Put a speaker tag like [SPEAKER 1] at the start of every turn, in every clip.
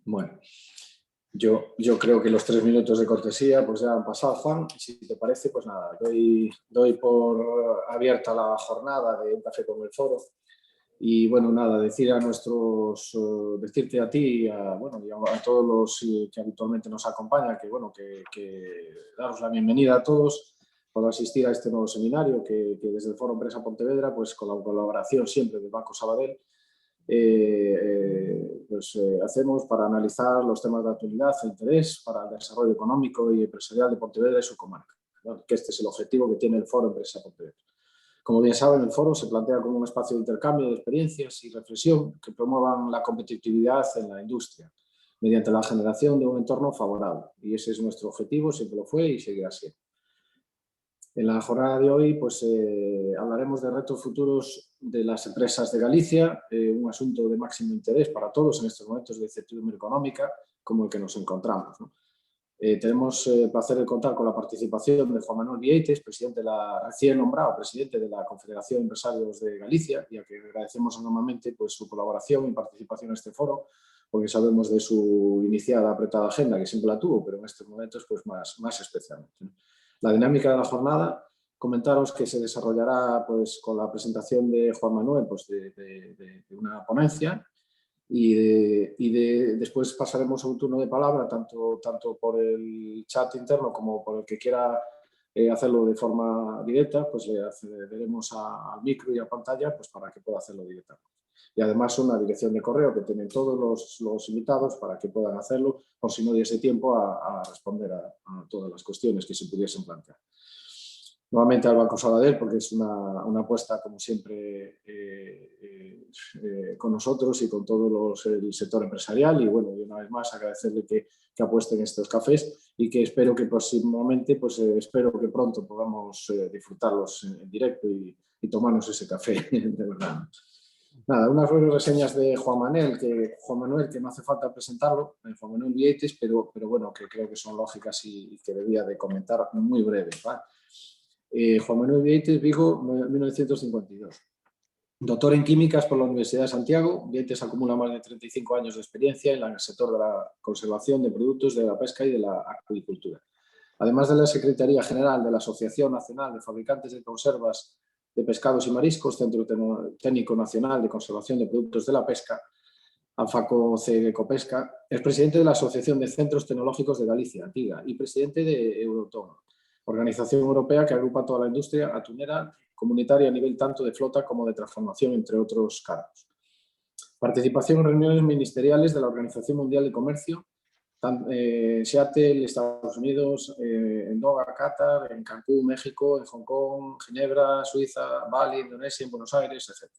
[SPEAKER 1] Bueno, yo creo que los 3 minutos de cortesía pues ya han pasado, Juan. Si te parece, pues nada, doy por abierta la jornada de Un Café con el Foro. Y bueno, nada, decirte a ti bueno, y a todos los que habitualmente nos acompañan, que bueno, que daros la bienvenida a todos por asistir a este nuevo seminario que desde el Foro Empresa Pontevedra, pues con la colaboración siempre del Banco Sabadell, hacemos para analizar los temas de actualidad e interés para el desarrollo económico y empresarial de Pontevedra y su comarca, ¿no? Que este es el objetivo que tiene el Foro Empresa Pontevedra. Como bien saben, el foro se plantea como un espacio de intercambio de experiencias y reflexión que promuevan la competitividad en la industria mediante la generación de un entorno favorable. Y ese es nuestro objetivo, siempre lo fue y seguirá siendo. En la jornada de hoy pues, hablaremos de retos futuros de las empresas de Galicia, un asunto de máximo interés para todos en estos momentos de incertidumbre económica como el que nos encontramos, ¿no? Tenemos el placer de contar con la participación de Juan Manuel Vieites, recién nombrado presidente de la Confederación de Empresarios de Galicia, y a que agradecemos enormemente pues, su colaboración y participación en este foro, porque sabemos de su iniciada apretada agenda, que siempre la tuvo, pero en estos momentos pues, más especialmente, ¿no? La dinámica de la jornada, comentaros que se desarrollará pues, con la presentación de Juan Manuel pues, de una ponencia. Después pasaremos a un turno de palabra, tanto por el chat interno como por el que quiera hacerlo de forma directa, pues le accederemos al micro y a pantalla pues para que pueda hacerlo directamente. Y además una dirección de correo que tienen todos los invitados para que puedan hacerlo, por si no diese tiempo a responder a todas las cuestiones que se pudiesen plantear. Nuevamente al Banco Sabadell, porque es una apuesta, como siempre, con nosotros y con todo el sector empresarial. Y bueno, y una vez más agradecerle que apuesten estos cafés y que espero que próximamente, pues espero que pronto podamos disfrutarlos en directo y tomarnos ese café, de verdad. Nada, unas breves reseñas de Juan Manuel, que no hace falta presentarlo, Juan Manuel Vieites, pero bueno, que creo que son lógicas y que debía de comentar muy breve, ¿vale? Juan Manuel Vieites, Vigo, 1952. Doctor en Químicas por la Universidad de Santiago, Vieites acumula más de 35 años de experiencia en el sector de la conservación de productos de la pesca y de la acuicultura. Además de la Secretaría General de la Asociación Nacional de Fabricantes de Conservas de Pescados y Mariscos, Centro Técnico Nacional de Conservación de Productos de la Pesca, ANFACO-CEGECOPESCA, es presidente de la Asociación de Centros Tecnológicos de Galicia, TIGA, y presidente de Euroton, organización europea que agrupa toda la industria atunera comunitaria a nivel tanto de flota como de transformación, entre otros cargos. Participación en reuniones ministeriales de la Organización Mundial de Comercio, Seattle, Estados Unidos, en Doha, Qatar, en Cancún, México, en Hong Kong, Ginebra, Suiza, Bali, Indonesia, en Buenos Aires, etc.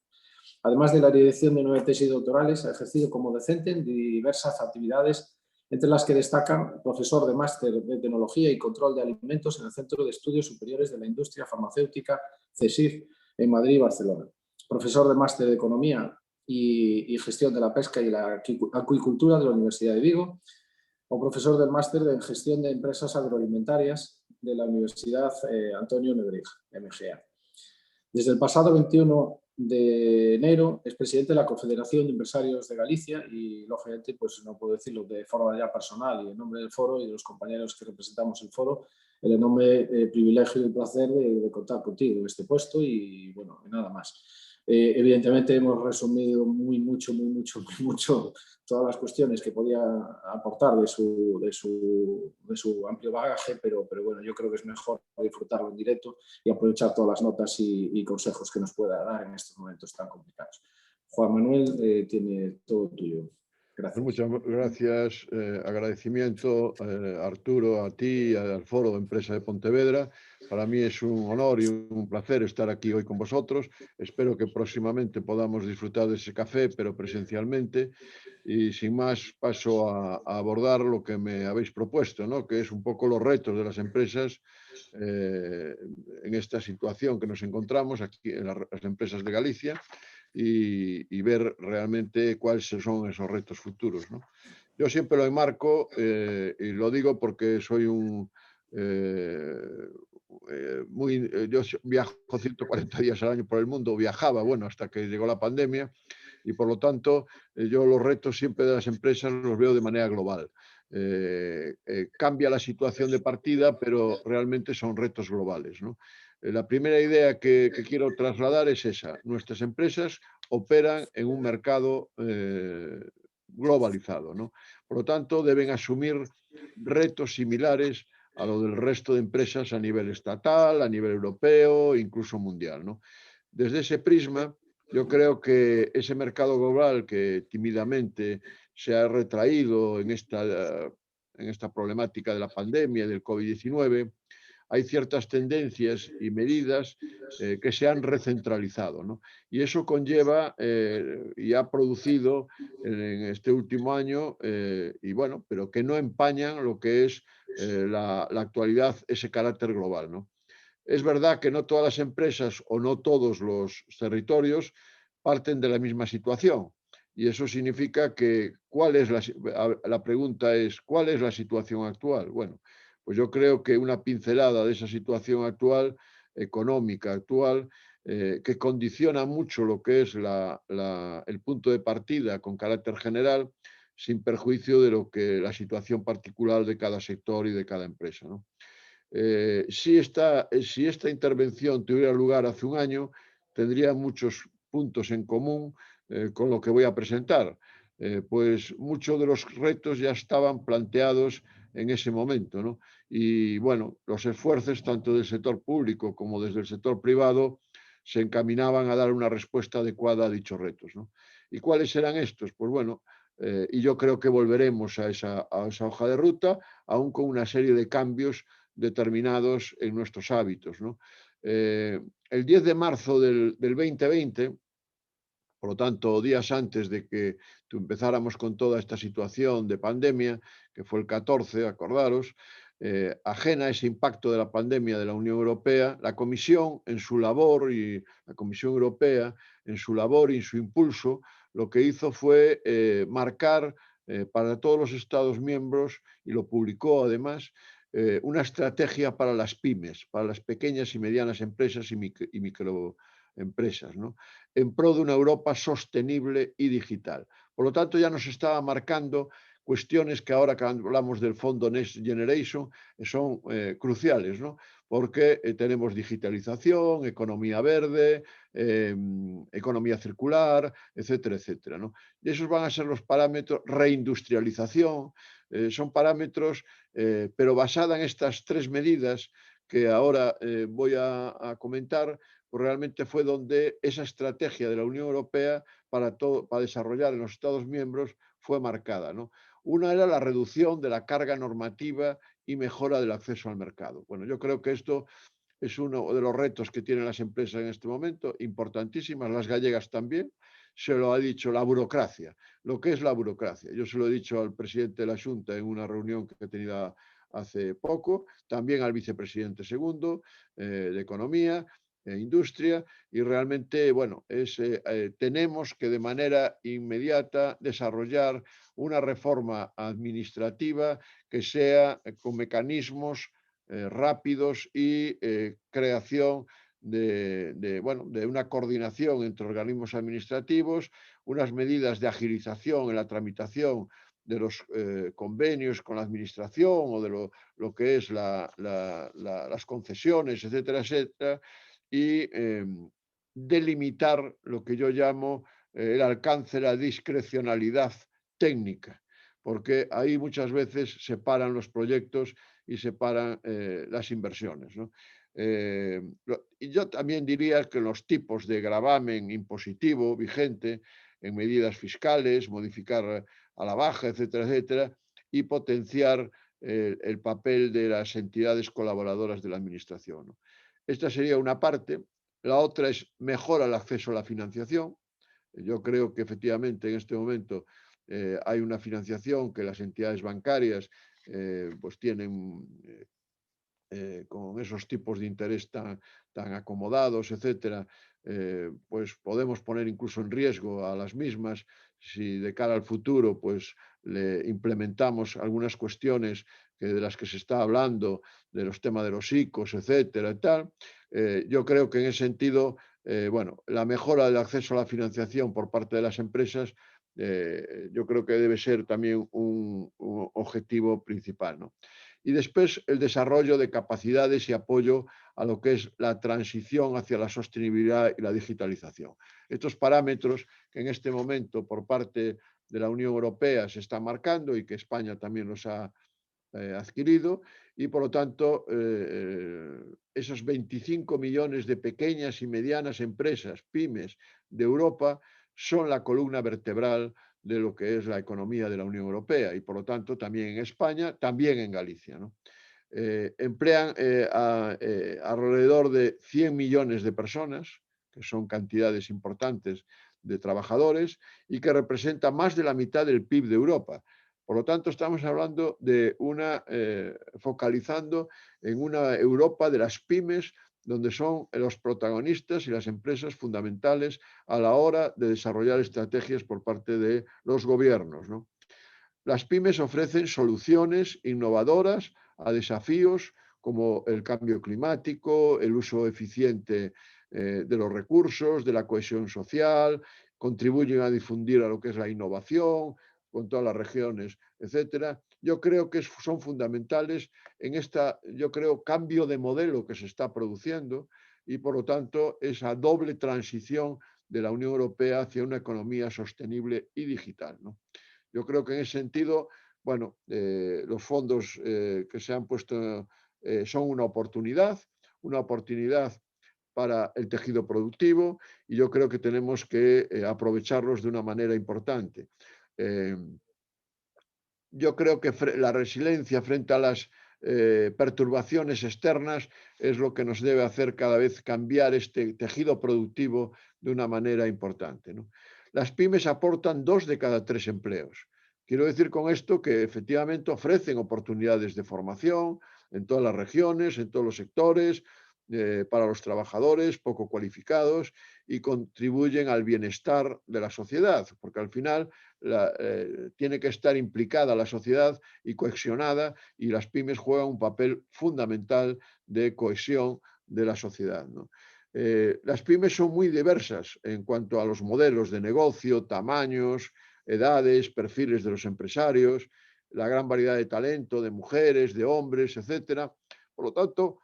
[SPEAKER 1] Además de la dirección de 9 tesis doctorales, ha ejercido como docente en diversas actividades, entre las que destacan profesor de máster de Tecnología y Control de Alimentos en el Centro de Estudios Superiores de la Industria Farmacéutica, CSIF, en Madrid y Barcelona. Profesor de máster de Economía y Gestión de la Pesca y la Acuicultura de la Universidad de Vigo, o profesor del máster en Gestión de Empresas Agroalimentarias de la Universidad Antonio Nebrija, MGA. Desde el pasado 21 de enero es presidente de la Confederación de Empresarios de Galicia y, lógicamente, pues no puedo decirlo de forma ya personal y en nombre del foro y de los compañeros que representamos el foro, el enorme privilegio y el placer de contar contigo en este puesto y, bueno, nada más. Evidentemente hemos resumido mucho todas las cuestiones que podía aportar de su amplio bagaje, pero bueno, yo creo que es mejor disfrutarlo en directo y aprovechar todas las notas y consejos que nos pueda dar en estos momentos tan complicados. Juan Manuel, tiene todo tuyo. Gracias.
[SPEAKER 2] Muchas gracias. Agradecimiento, Arturo, a ti y al Foro de Empresa de Pontevedra. Para mí es un honor y un placer estar aquí hoy con vosotros. Espero que próximamente podamos disfrutar de ese café, pero presencialmente. Y sin más, paso a abordar lo que me habéis propuesto, ¿no? Que es un poco los retos de las empresas en esta situación que nos encontramos aquí en las empresas de Galicia. Y ver realmente cuáles son esos retos futuros, ¿no? Yo siempre lo enmarco, y lo digo porque soy yo viajo 140 días al año por el mundo, viajaba, bueno, hasta que llegó la pandemia, Y por lo tanto, yo los retos siempre de las empresas los veo de manera global. Cambia la situación de partida, pero realmente son retos globales, ¿no? La primera idea que quiero trasladar es esa. Nuestras empresas operan en un mercado globalizado, ¿no? Por lo tanto, deben asumir retos similares a lo del resto de empresas a nivel estatal, a nivel europeo, incluso mundial, ¿no? Desde ese prisma, yo creo que ese mercado global que tímidamente se ha retraído en esta problemática de la pandemia del COVID-19, hay ciertas tendencias y medidas que se han recentralizado, ¿no? Y eso conlleva y ha producido en este último año, y bueno, pero que no empañan lo que es la actualidad, ese carácter global, ¿no? Es verdad que no todas las empresas o no todos los territorios parten de la misma situación. Y eso significa que, la pregunta es, ¿cuál es la situación actual? Bueno, pues yo creo que una pincelada de esa situación actual, económica actual, que condiciona mucho lo que es el punto de partida con carácter general, sin perjuicio de lo que la situación particular de cada sector y de cada empresa, ¿no? Si esta intervención tuviera lugar hace un año, tendría muchos puntos en común con lo que voy a presentar, pues muchos de los retos ya estaban planteados en ese momento, ¿no? Y bueno, los esfuerzos tanto del sector público como desde el sector privado se encaminaban a dar una respuesta adecuada a dichos retos, ¿no? ¿Y cuáles eran estos? Pues bueno, y yo creo que volveremos a esa hoja de ruta, aún con una serie de cambios determinados en nuestros hábitos, ¿no? El 10 de marzo del 2020, por lo tanto, días antes de que empezáramos con toda esta situación de pandemia, que fue el 14, acordaros, ajena a ese impacto de la pandemia de la Unión Europea, la Comisión en su labor y la Comisión Europea en su labor y en su impulso, lo que hizo fue marcar para todos los Estados miembros, y lo publicó además, una estrategia para las pymes, para las pequeñas y medianas empresas y microempresas, ¿no? En pro de una Europa sostenible y digital. Por lo tanto, ya nos estaba marcando cuestiones que ahora que hablamos del fondo Next Generation son cruciales, ¿no? Porque tenemos digitalización, economía verde, economía circular, etcétera, etcétera, ¿no? Y esos van a ser los parámetros, reindustrialización, son parámetros, pero basada en estas tres medidas que ahora voy a comentar, pues realmente fue donde esa estrategia de la Unión Europea para desarrollar en los Estados miembros fue marcada, ¿no? Una era la reducción de la carga normativa y mejora del acceso al mercado. Bueno, yo creo que esto es uno de los retos que tienen las empresas en este momento, importantísimas, las gallegas también. Se lo ha dicho la burocracia. Lo que es la burocracia. Yo se lo he dicho al presidente de la Junta en una reunión que he tenido hace poco, también al vicepresidente segundo de Economía e Industria, y realmente, bueno, tenemos que de manera inmediata desarrollar una reforma administrativa que sea con mecanismos rápidos y creación bueno, de una coordinación entre organismos administrativos, unas medidas de agilización en la tramitación de los convenios con la administración o de lo que es las concesiones, etcétera, etcétera, y delimitar lo que yo llamo el alcance, la discrecionalidad técnica, porque ahí muchas veces se paran los proyectos y se paran las inversiones, ¿no? Y yo también diría que los tipos de gravamen impositivo vigente en medidas fiscales, modificar a la baja, etcétera, etcétera, y potenciar el papel de las entidades colaboradoras de la administración, ¿no? Esta sería una parte. La otra es mejora el acceso a la financiación. Yo creo que efectivamente en este momento hay una financiación que las entidades bancarias pues tienen con esos tipos de interés tan acomodados, etcétera, pues podemos poner incluso en riesgo a las mismas si de cara al futuro pues le implementamos algunas cuestiones de las que se está hablando, de los temas de los ICOs, etcétera, y tal. Yo creo que en ese sentido bueno, la mejora del acceso a la financiación por parte de las empresas, yo creo que debe ser también un objetivo principal, ¿no? Y después el desarrollo de capacidades y apoyo a lo que es la transición hacia la sostenibilidad y la digitalización. Estos parámetros que en este momento por parte de la Unión Europea se están marcando y que España también los ha adquirido y por lo tanto esos 25 millones de pequeñas y medianas empresas, pymes de Europa, son la columna vertebral de lo que es la economía de la Unión Europea y por lo tanto también en España, también en Galicia, ¿no? Emplean alrededor de 100 millones de personas, que son cantidades importantes de trabajadores y que representa más de la mitad del PIB de Europa. Por lo tanto, estamos hablando de focalizando en una Europa de las pymes, donde son los protagonistas y las empresas fundamentales a la hora de desarrollar estrategias por parte de los gobiernos, ¿no? Las pymes ofrecen soluciones innovadoras a desafíos como el cambio climático, el uso eficiente de los recursos, de la cohesión social, contribuyen a difundir a lo que es la innovación con todas las regiones, etcétera. Yo creo que son fundamentales en yo creo, cambio de modelo que se está produciendo y, por lo tanto, esa doble transición de la Unión Europea hacia una economía sostenible y digital, ¿no? Yo creo que en ese sentido, bueno, los fondos que se han puesto son una oportunidad para el tejido productivo y yo creo que tenemos que aprovecharlos de una manera importante. Eh, yo creo que la resiliencia frente a las perturbaciones externas es lo que nos debe hacer cada vez cambiar este tejido productivo de una manera importante, ¿no? Las pymes aportan 2 de cada 3 empleos. Quiero decir con esto que efectivamente ofrecen oportunidades de formación en todas las regiones, en todos los sectores, para los trabajadores poco cualificados y contribuyen al bienestar de la sociedad, porque al final tiene que estar implicada la sociedad y cohesionada y las pymes juegan un papel fundamental de cohesión de la sociedad, ¿no? Las pymes son muy diversas en cuanto a los modelos de negocio, tamaños, edades, perfiles de los empresarios, la gran variedad de talento, de mujeres, de hombres, etcétera. Por lo tanto,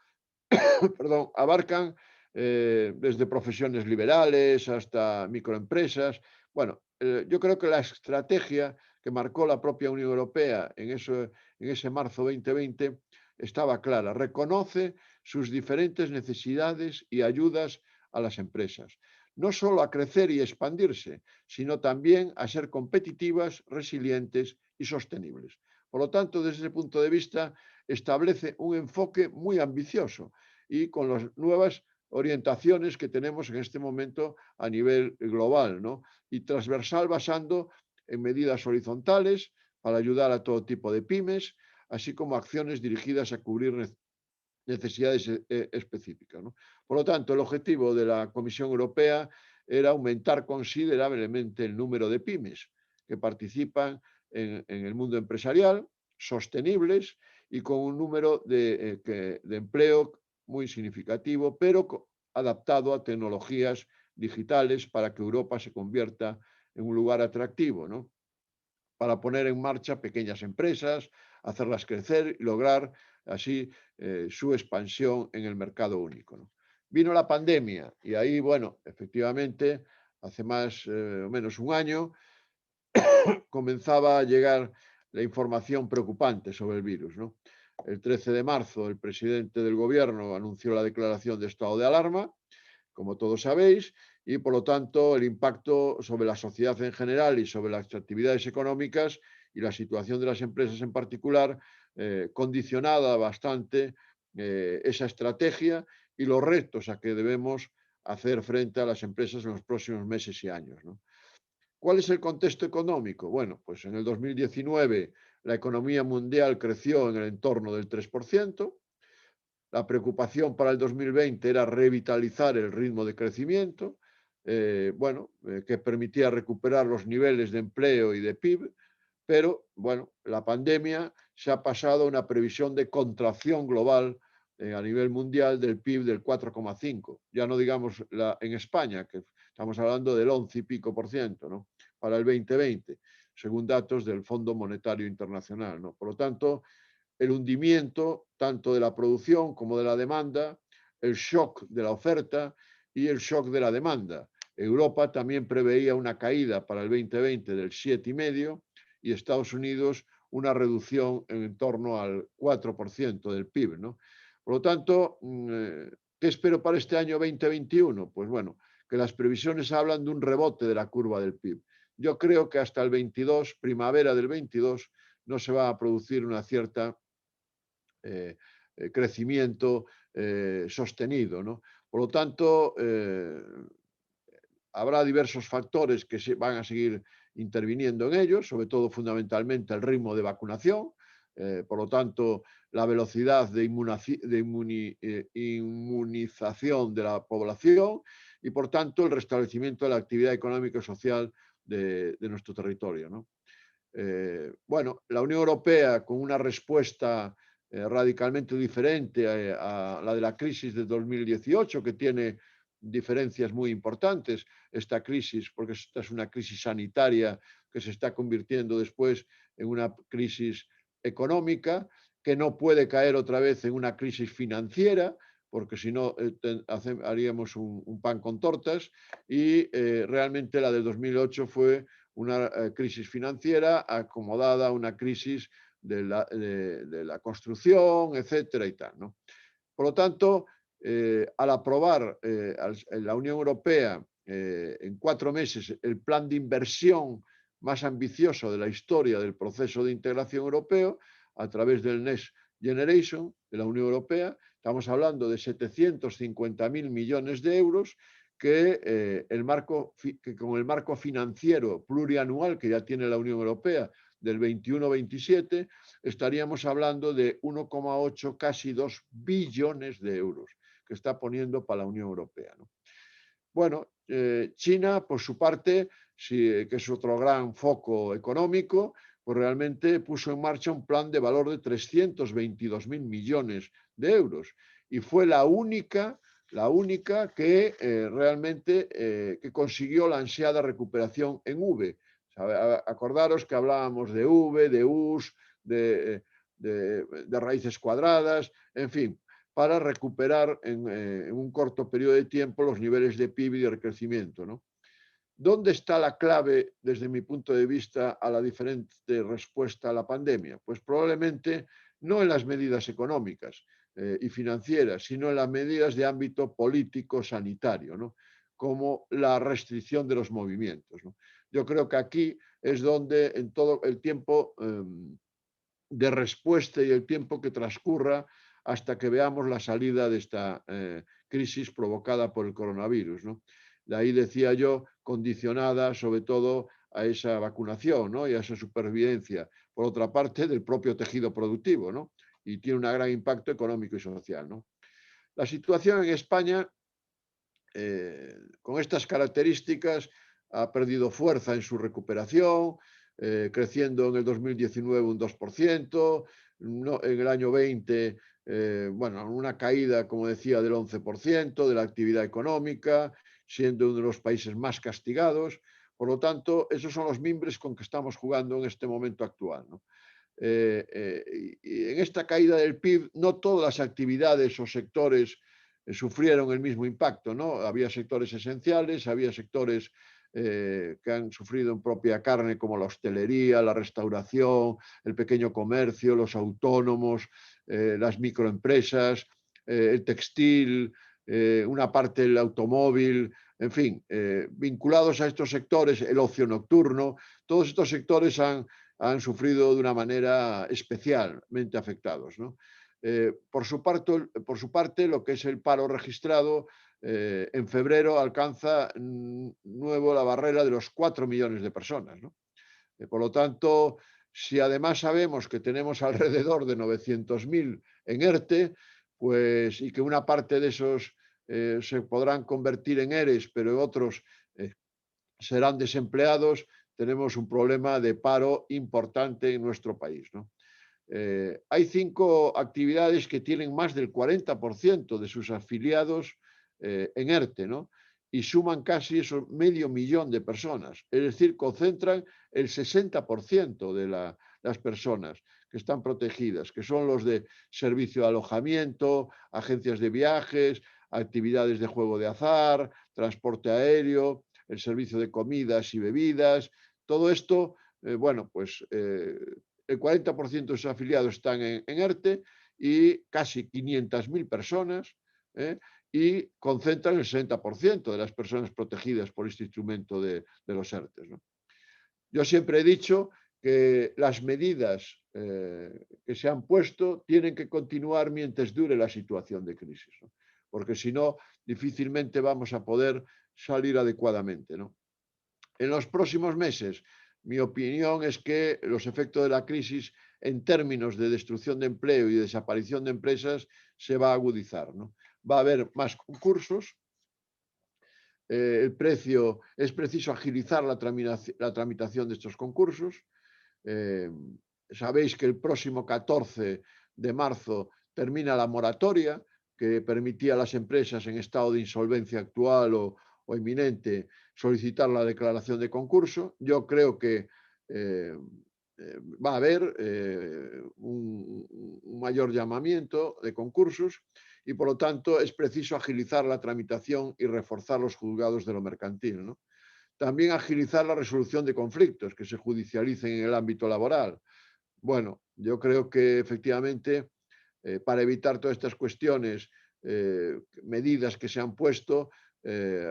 [SPEAKER 2] perdón, abarcan desde profesiones liberales hasta microempresas. Bueno, yo creo que la estrategia que marcó la propia Unión Europea en ese marzo 2020 estaba clara. Reconoce sus diferentes necesidades y ayudas a las empresas. No solo a crecer y expandirse, sino también a ser competitivas, resilientes y sostenibles. Por lo tanto, desde ese punto de vista, establece un enfoque muy ambicioso y con las nuevas orientaciones que tenemos en este momento a nivel global, ¿no? Y transversal basando en medidas horizontales para ayudar a todo tipo de pymes, así como acciones dirigidas a cubrir necesidades específicas, ¿no? Por lo tanto, el objetivo de la Comisión Europea era aumentar considerablemente el número de pymes que participan en el mundo empresarial, sostenibles y con un número de empleo muy significativo, pero adaptado a tecnologías digitales para que Europa se convierta en un lugar atractivo, ¿no? Para poner en marcha pequeñas empresas, hacerlas crecer y lograr así su expansión en el mercado único, ¿no? Vino la pandemia y ahí, bueno, efectivamente, hace más o menos un año, comenzaba a llegar la información preocupante sobre el virus, ¿no? El 13 de marzo, el presidente del gobierno anunció la declaración de estado de alarma, como todos sabéis, y por lo tanto el impacto sobre la sociedad en general y sobre las actividades económicas y la situación de las empresas en particular, condicionada bastante esa estrategia y los retos a que debemos hacer frente a las empresas en los próximos meses y años, ¿no? ¿Cuál es el contexto económico? Bueno, pues en el 2019 la economía mundial creció en el entorno del 3%. La preocupación para el 2020 era revitalizar el ritmo de crecimiento, que permitía recuperar los niveles de empleo y de PIB, pero bueno, la pandemia se ha pasado a una previsión de contracción global a nivel mundial del PIB del 4,5. Ya no digamos en España, que estamos hablando del 11 y pico por ciento, ¿no? Para el 2020, según datos del Fondo Monetario Internacional, ¿no? Por lo tanto, el hundimiento tanto de la producción como de la demanda, el shock de la oferta y el shock de la demanda. Europa también preveía una caída para el 2020 del 7,5 y Estados Unidos una reducción en torno al 4% del PIB, ¿no? Por lo tanto, ¿qué espero para este año 2021? Pues bueno, que las previsiones hablan de un rebote de la curva del PIB. Yo creo que hasta el 22, primavera del 22, no se va a producir una cierta crecimiento sostenido, ¿no? Por lo tanto, habrá diversos factores que van a seguir interviniendo en ellos, sobre todo fundamentalmente el ritmo de vacunación, por lo tanto, la velocidad de inmunización de la población y, por tanto, el restablecimiento de la actividad económica y social de nuestro territorio, ¿no? Bueno, la Unión Europea, con una respuesta radicalmente diferente a la de la crisis de 2018, que tiene diferencias muy importantes, esta crisis, porque esta es una crisis sanitaria que se está convirtiendo después en una crisis económica, que no puede caer otra vez en una crisis financiera, porque si no haríamos un pan con tortas, y realmente la del 2008 fue una crisis financiera acomodada a una crisis de la construcción, etcétera y tal, ¿no? Por lo tanto, al aprobar la Unión Europea en 4 meses el plan de inversión más ambicioso de la historia del proceso de integración europeo, a través del Next Generation de la Unión Europea, estamos hablando de 750.000 millones de euros, que con el marco financiero plurianual que ya tiene la Unión Europea del 21-27, estaríamos hablando de 1,8, casi 2 billones de euros que está poniendo para la Unión Europea, ¿no? Bueno, China, por su parte, sí, que es otro gran foco económico, pues realmente puso en marcha un plan de valor de 322.000 millones de euros y fue la única que realmente que consiguió la ansiada recuperación en V. Acordaros que hablábamos de V, de US, de raíces cuadradas, en fin, para recuperar en un corto periodo de tiempo los niveles de PIB y de crecimiento, ¿no? ¿Dónde está la clave, desde mi punto de vista, a la diferente respuesta a la pandemia? Pues probablemente no en las medidas económicas y financieras, sino en las medidas de ámbito político, sanitario, ¿no? Como la restricción de los movimientos, ¿no? Yo creo que aquí es donde en todo el tiempo de respuesta y el tiempo que transcurra hasta que veamos la salida de esta crisis provocada por el coronavirus, ¿no? De ahí decía yo, condicionada sobre todo a esa vacunación, ¿no? Y a esa supervivencia, por otra parte, del propio tejido productivo, ¿no? Y tiene un gran impacto económico y social, ¿no? La situación en España, con estas características, ha perdido fuerza en su recuperación, creciendo en el 2019 un 2%, no, en el año 20, bueno, una caída, como decía, del 11% de la actividad económica, siendo uno de los países más castigados. Por lo tanto, esos son los mimbres con que estamos jugando en este momento actual, ¿no? Y en esta caída del PIB, no todas las actividades o sectores sufrieron el mismo impacto, ¿no? Había sectores esenciales, había sectores que han sufrido en propia carne, como la hostelería, la restauración, el pequeño comercio, los autónomos, las microempresas, el textil, una parte del automóvil, en fin, vinculados a estos sectores, el ocio nocturno, todos estos sectores han sufrido de una manera especialmente afectados, ¿no? Por su parte, lo que es el paro registrado, en febrero alcanza nuevo la barrera de los 4 millones de personas, ¿no? Por lo tanto, si además sabemos que tenemos alrededor de 900.000 en ERTE, pues, y que una parte de esos se podrán convertir en ERES, pero otros eh, serán desempleados, tenemos un problema de paro importante en nuestro país, ¿no? Hay 5 actividades que tienen más del 40% de sus afiliados en ERTE, ¿no? Y suman casi esos 500.000 de personas. Es decir, concentran el 60% de las personas que están protegidas, que son los de servicio de alojamiento, agencias de viajes, actividades de juego de azar, transporte aéreo, el servicio de comidas y bebidas. Todo esto, bueno, pues el 40% de sus afiliados están en ERTE y casi 500.000 personas, y concentran el 60% de las personas protegidas por este instrumento de los ERTE, ¿no? Yo siempre he dicho que las medidas que se han puesto tienen que continuar mientras dure la situación de crisis, ¿no? Porque si no, difícilmente vamos a poder salir adecuadamente, ¿no? En los próximos meses, mi opinión es que los efectos de la crisis en términos de destrucción de empleo y desaparición de empresas se va a agudizar, ¿no? Va a haber más concursos. Es preciso agilizar la tramitación de estos concursos. Sabéis que el próximo 14 de marzo termina la moratoria que permitía a las empresas en estado de insolvencia actual o inminente solicitar la declaración de concurso. Yo creo que va a haber un mayor llamamiento de concursos y, por lo tanto, es preciso agilizar la tramitación y reforzar los juzgados de lo mercantil, ¿no? También agilizar la resolución de conflictos que se judicialicen en el ámbito laboral. Bueno, yo creo que efectivamente para evitar todas estas cuestiones, medidas que se han puesto,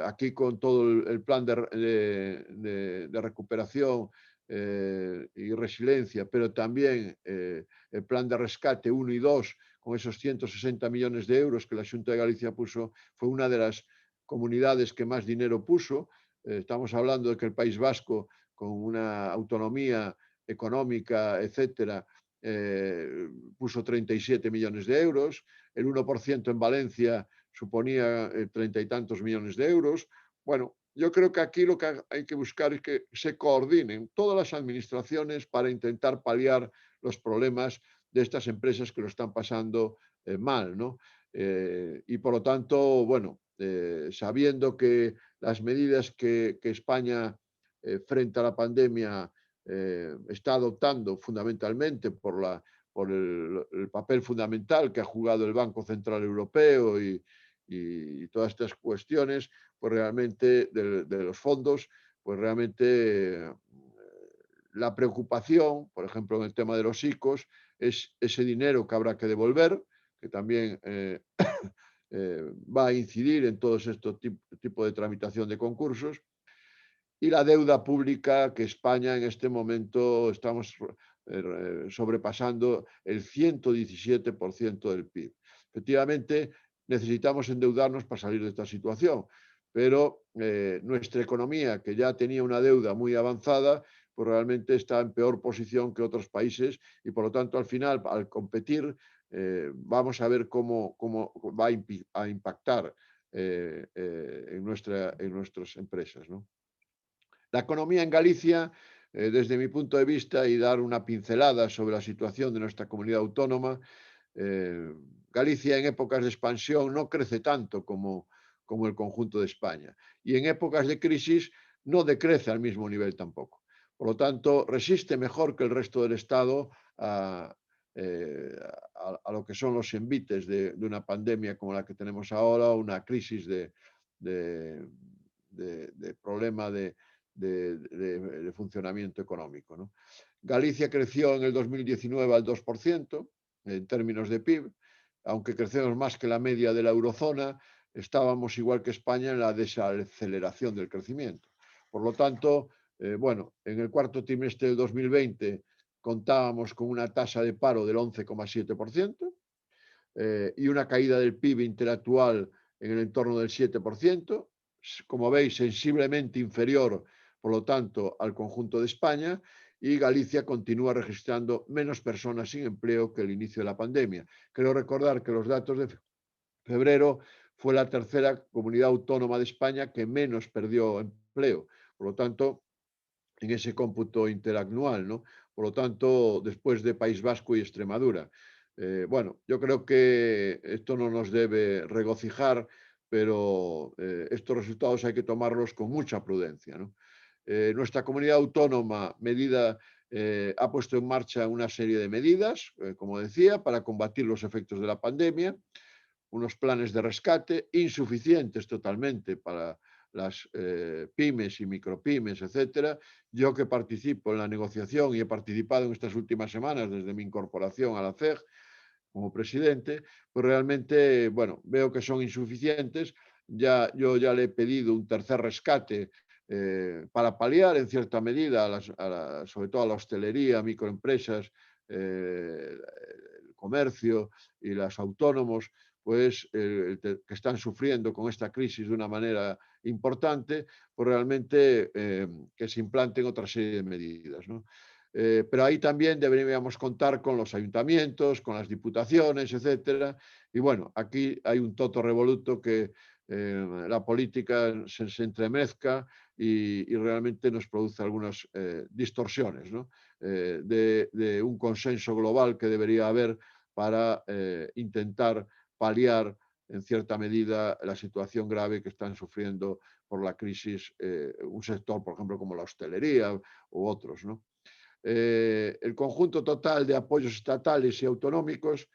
[SPEAKER 2] aquí con todo el plan de recuperación y resiliencia, pero también el plan de rescate 1 y 2, con esos 160 millones de euros que la Xunta de Galicia puso, fue una de las comunidades que más dinero puso. Estamos hablando de que el País Vasco, con una autonomía económica, etcétera, puso 37 millones de euros, el 1% en Valencia suponía 30 y tantos millones de euros. Bueno, yo creo que aquí lo que hay que buscar es que se coordinen todas las administraciones para intentar paliar los problemas de estas empresas que lo están pasando mal, ¿no? Y por lo tanto, bueno, sabiendo que las medidas que España frente a la pandemia está adoptando fundamentalmente por el papel fundamental que ha jugado el Banco Central Europeo y todas estas cuestiones, pues realmente de los fondos, pues realmente la preocupación, por ejemplo, en el tema de los ICOs, es ese dinero que habrá que devolver, que también va a incidir en todos estos tipos de tramitación de concursos, y la deuda pública que España en este momento estamos sobrepasando el 117% del PIB. Efectivamente, necesitamos endeudarnos para salir de esta situación, pero nuestra economía, que ya tenía una deuda muy avanzada, pues realmente está en peor posición que otros países y por lo tanto al final, al competir, vamos a ver cómo va a impactar en nuestras empresas, ¿no? La economía en Galicia, desde mi punto de vista, y dar una pincelada sobre la situación de nuestra comunidad autónoma, Galicia en épocas de expansión no crece tanto como el conjunto de España. Y en épocas de crisis no decrece al mismo nivel tampoco. Por lo tanto, resiste mejor que el resto del Estado a lo que son los envites de una pandemia como la que tenemos ahora, o una crisis de problema de funcionamiento económico, ¿no? Galicia creció en el 2019 al 2% en términos de PIB, aunque crecemos más que la media de la eurozona, estábamos igual que España en la desaceleración del crecimiento. Por lo tanto, bueno, en el cuarto trimestre del 2020 contábamos con una tasa de paro del 11,7% y una caída del PIB interanual en el entorno del 7%, como veis, sensiblemente inferior, por lo tanto, al conjunto de España, y Galicia continúa registrando menos personas sin empleo que el inicio de la pandemia. Quiero recordar que los datos de febrero fue la tercera comunidad autónoma de España que menos perdió empleo. Por lo tanto, en ese cómputo interanual, ¿no? Por lo tanto, después de País Vasco y Extremadura. Bueno, yo creo que esto no nos debe regocijar, pero estos resultados hay que tomarlos con mucha prudencia, ¿no? Nuestra comunidad autónoma ha puesto en marcha una serie de medidas, como decía, para combatir los efectos de la pandemia, unos planes de rescate insuficientes totalmente para las pymes y micropymes, etcétera. Yo que participo en la negociación y he participado en estas últimas semanas desde mi incorporación a la CEG como presidente, pues realmente, bueno, veo que son insuficientes. Yo ya le he pedido un tercer rescate para paliar en cierta medida, sobre todo a la hostelería, microempresas, el comercio y los autónomos, pues que están sufriendo con esta crisis de una manera importante, pues realmente que se implanten otra serie de medidas, ¿no? Pero ahí también deberíamos contar con los ayuntamientos, con las diputaciones, etcétera. Y bueno, aquí hay un toto revoluto que la política se entremezca y realmente nos produce algunas distorsiones, ¿no? De un consenso global que debería haber para intentar paliar en cierta medida la situación grave que están sufriendo por la crisis un sector, por ejemplo, como la hostelería u otros, ¿no? El conjunto total de apoyos estatales y autonómicos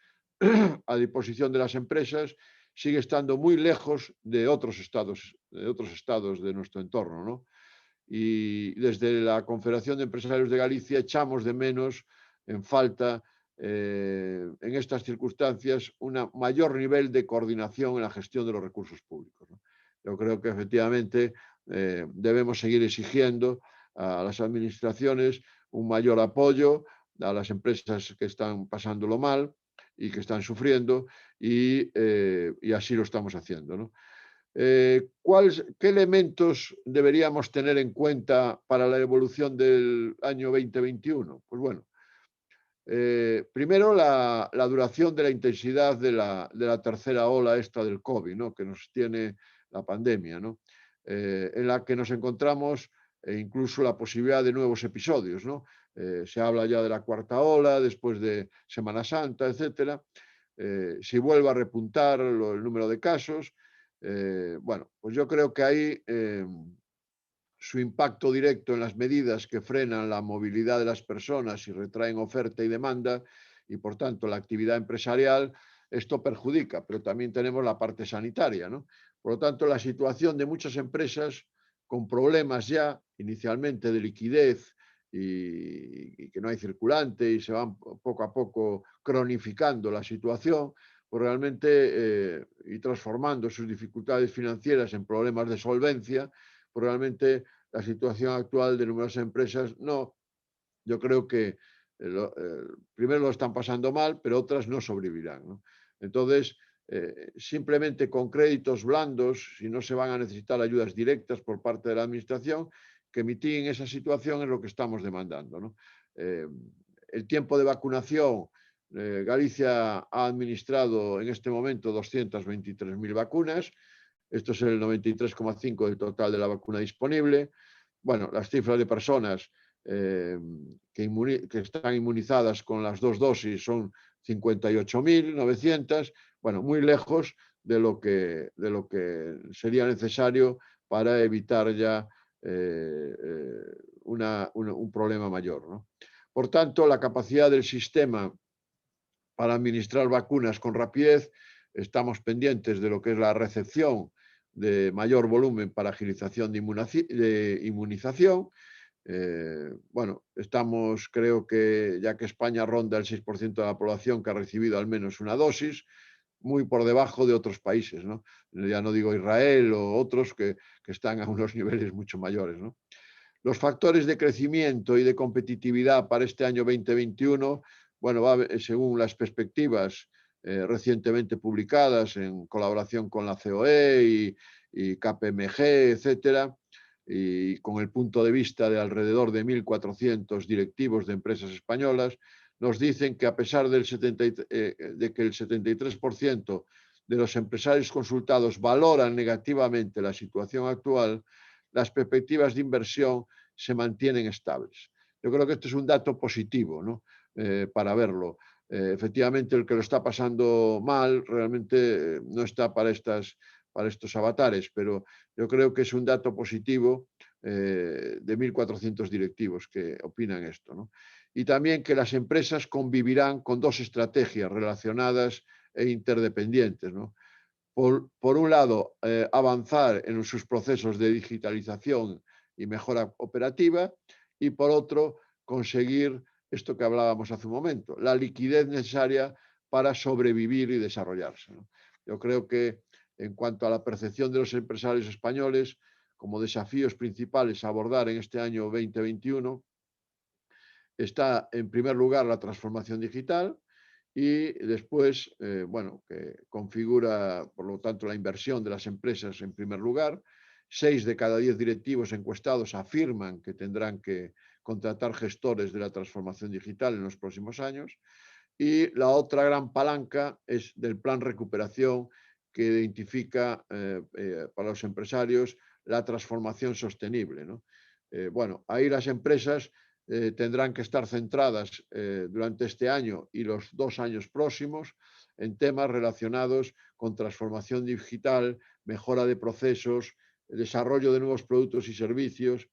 [SPEAKER 2] a disposición de las empresas sigue estando muy lejos de otros estados de nuestro entorno, ¿no? Y desde la Confederación de Empresarios de Galicia echamos de menos en falta en estas circunstancias un mayor nivel de coordinación en la gestión de los recursos públicos, ¿no? Yo creo que efectivamente debemos seguir exigiendo a las administraciones un mayor apoyo a las empresas que están pasándolo mal y que están sufriendo y así lo estamos haciendo, ¿no? ¿Qué elementos deberíamos tener en cuenta para la evolución del año 2021? Pues bueno, primero la duración de la intensidad de la tercera ola esta del COVID, ¿no? Que nos tiene la pandemia, ¿no? En la que nos encontramos incluso la posibilidad de nuevos episodios, ¿no? Se habla ya de la cuarta ola después de Semana Santa, etcétera. Si vuelve a repuntar el número de casos, bueno, pues yo creo que ahí su impacto directo en las medidas que frenan la movilidad de las personas y retraen oferta y demanda y, por tanto, la actividad empresarial, esto perjudica, pero también tenemos la parte sanitaria, ¿no? Por lo tanto, la situación de muchas empresas con problemas ya inicialmente de liquidez y que no hay circulante y se van poco a poco cronificando la situación, pues realmente y transformando sus dificultades financieras en problemas de solvencia, pues realmente la situación actual de numerosas empresas no, yo creo que primero lo están pasando mal, pero otras no sobrevivirán, ¿no? Entonces, simplemente con créditos blandos, si no se van a necesitar ayudas directas por parte de la administración, que mitiguen esa situación es lo que estamos demandando, ¿no? Eh, el tiempo de vacunación, Galicia ha administrado en este momento 223.000 vacunas, esto es el 93,5% del total de la vacuna disponible. Bueno, las cifras de personas que están inmunizadas con las dos dosis son 58.900, bueno, muy lejos de lo que sería necesario para evitar ya un problema mayor, ¿no? Por tanto, la capacidad del sistema para administrar vacunas con rapidez, estamos pendientes de lo que es la recepción de mayor volumen para agilización de inmunización. Bueno, estamos, creo que ya que España ronda el 6% de la población que ha recibido al menos una dosis, muy por debajo de otros países, ¿no? Ya no digo Israel o otros que están a unos niveles mucho mayores, ¿no? Los factores de crecimiento y de competitividad para este año 2021, bueno, según las perspectivas recientemente publicadas en colaboración con la COE y KPMG, etcétera, y con el punto de vista de alrededor de 1.400 directivos de empresas españolas, nos dicen que a pesar de que el 73% de los empresarios consultados valoran negativamente la situación actual, las perspectivas de inversión se mantienen estables. Yo creo que esto es un dato positivo, ¿no? Para verlo. Efectivamente, el que lo está pasando mal realmente no está para estos avatares, pero yo creo que es un dato positivo de 1.400 directivos que opinan esto, ¿no? Y también que las empresas convivirán con dos estrategias relacionadas e interdependientes, ¿no? Por un lado, avanzar en sus procesos de digitalización y mejora operativa, y por otro, conseguir esto que hablábamos hace un momento, la liquidez necesaria para sobrevivir y desarrollarse, ¿no? Yo creo que en cuanto a la percepción de los empresarios españoles, como desafíos principales a abordar en este año 2021, está en primer lugar la transformación digital y después, bueno, que configura, por lo tanto, la inversión de las empresas en primer lugar. 6 de cada 10 directivos encuestados afirman que tendrán que contratar gestores de la transformación digital en los próximos años. Y la otra gran palanca es del plan recuperación que identifica para los empresarios la transformación sostenible, ¿no? Bueno, ahí las empresas tendrán que estar centradas durante este año y los 2 años próximos en temas relacionados con transformación digital, mejora de procesos, desarrollo de nuevos productos y servicios.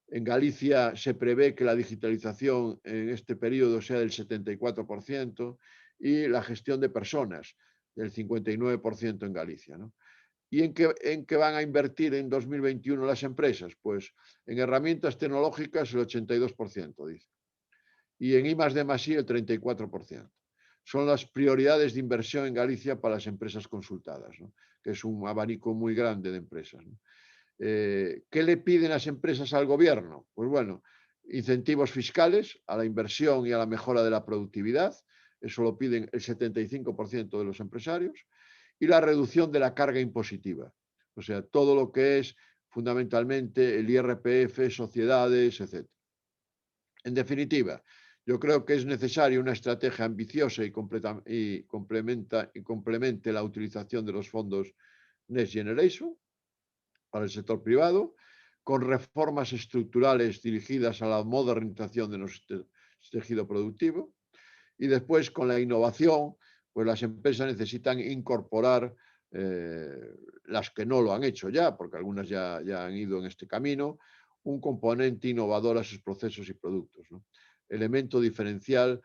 [SPEAKER 2] En Galicia se prevé que la digitalización en este periodo sea del 74% y la gestión de personas del 59% en Galicia, ¿no? ¿Y en qué van a invertir en 2021 las empresas? Pues en herramientas tecnológicas el 82%, dice. Y en I+D+I el 34%. Son las prioridades de inversión en Galicia para las empresas consultadas, ¿no? Que es un abanico muy grande de empresas, ¿no? ¿Qué le piden las empresas al gobierno? Pues bueno, incentivos fiscales a la inversión y a la mejora de la productividad, eso lo piden el 75% de los empresarios, y la reducción de la carga impositiva, o sea, todo lo que es fundamentalmente el IRPF, sociedades, etc. En definitiva, yo creo que es necesaria una estrategia ambiciosa y complemente la utilización de los fondos Next Generation para el sector privado, con reformas estructurales dirigidas a la modernización de nuestro tejido productivo, y después con la innovación, pues las empresas necesitan incorporar, las que no lo han hecho ya, porque algunas ya han ido en este camino, un componente innovador a sus procesos y productos, ¿no? Elemento diferencial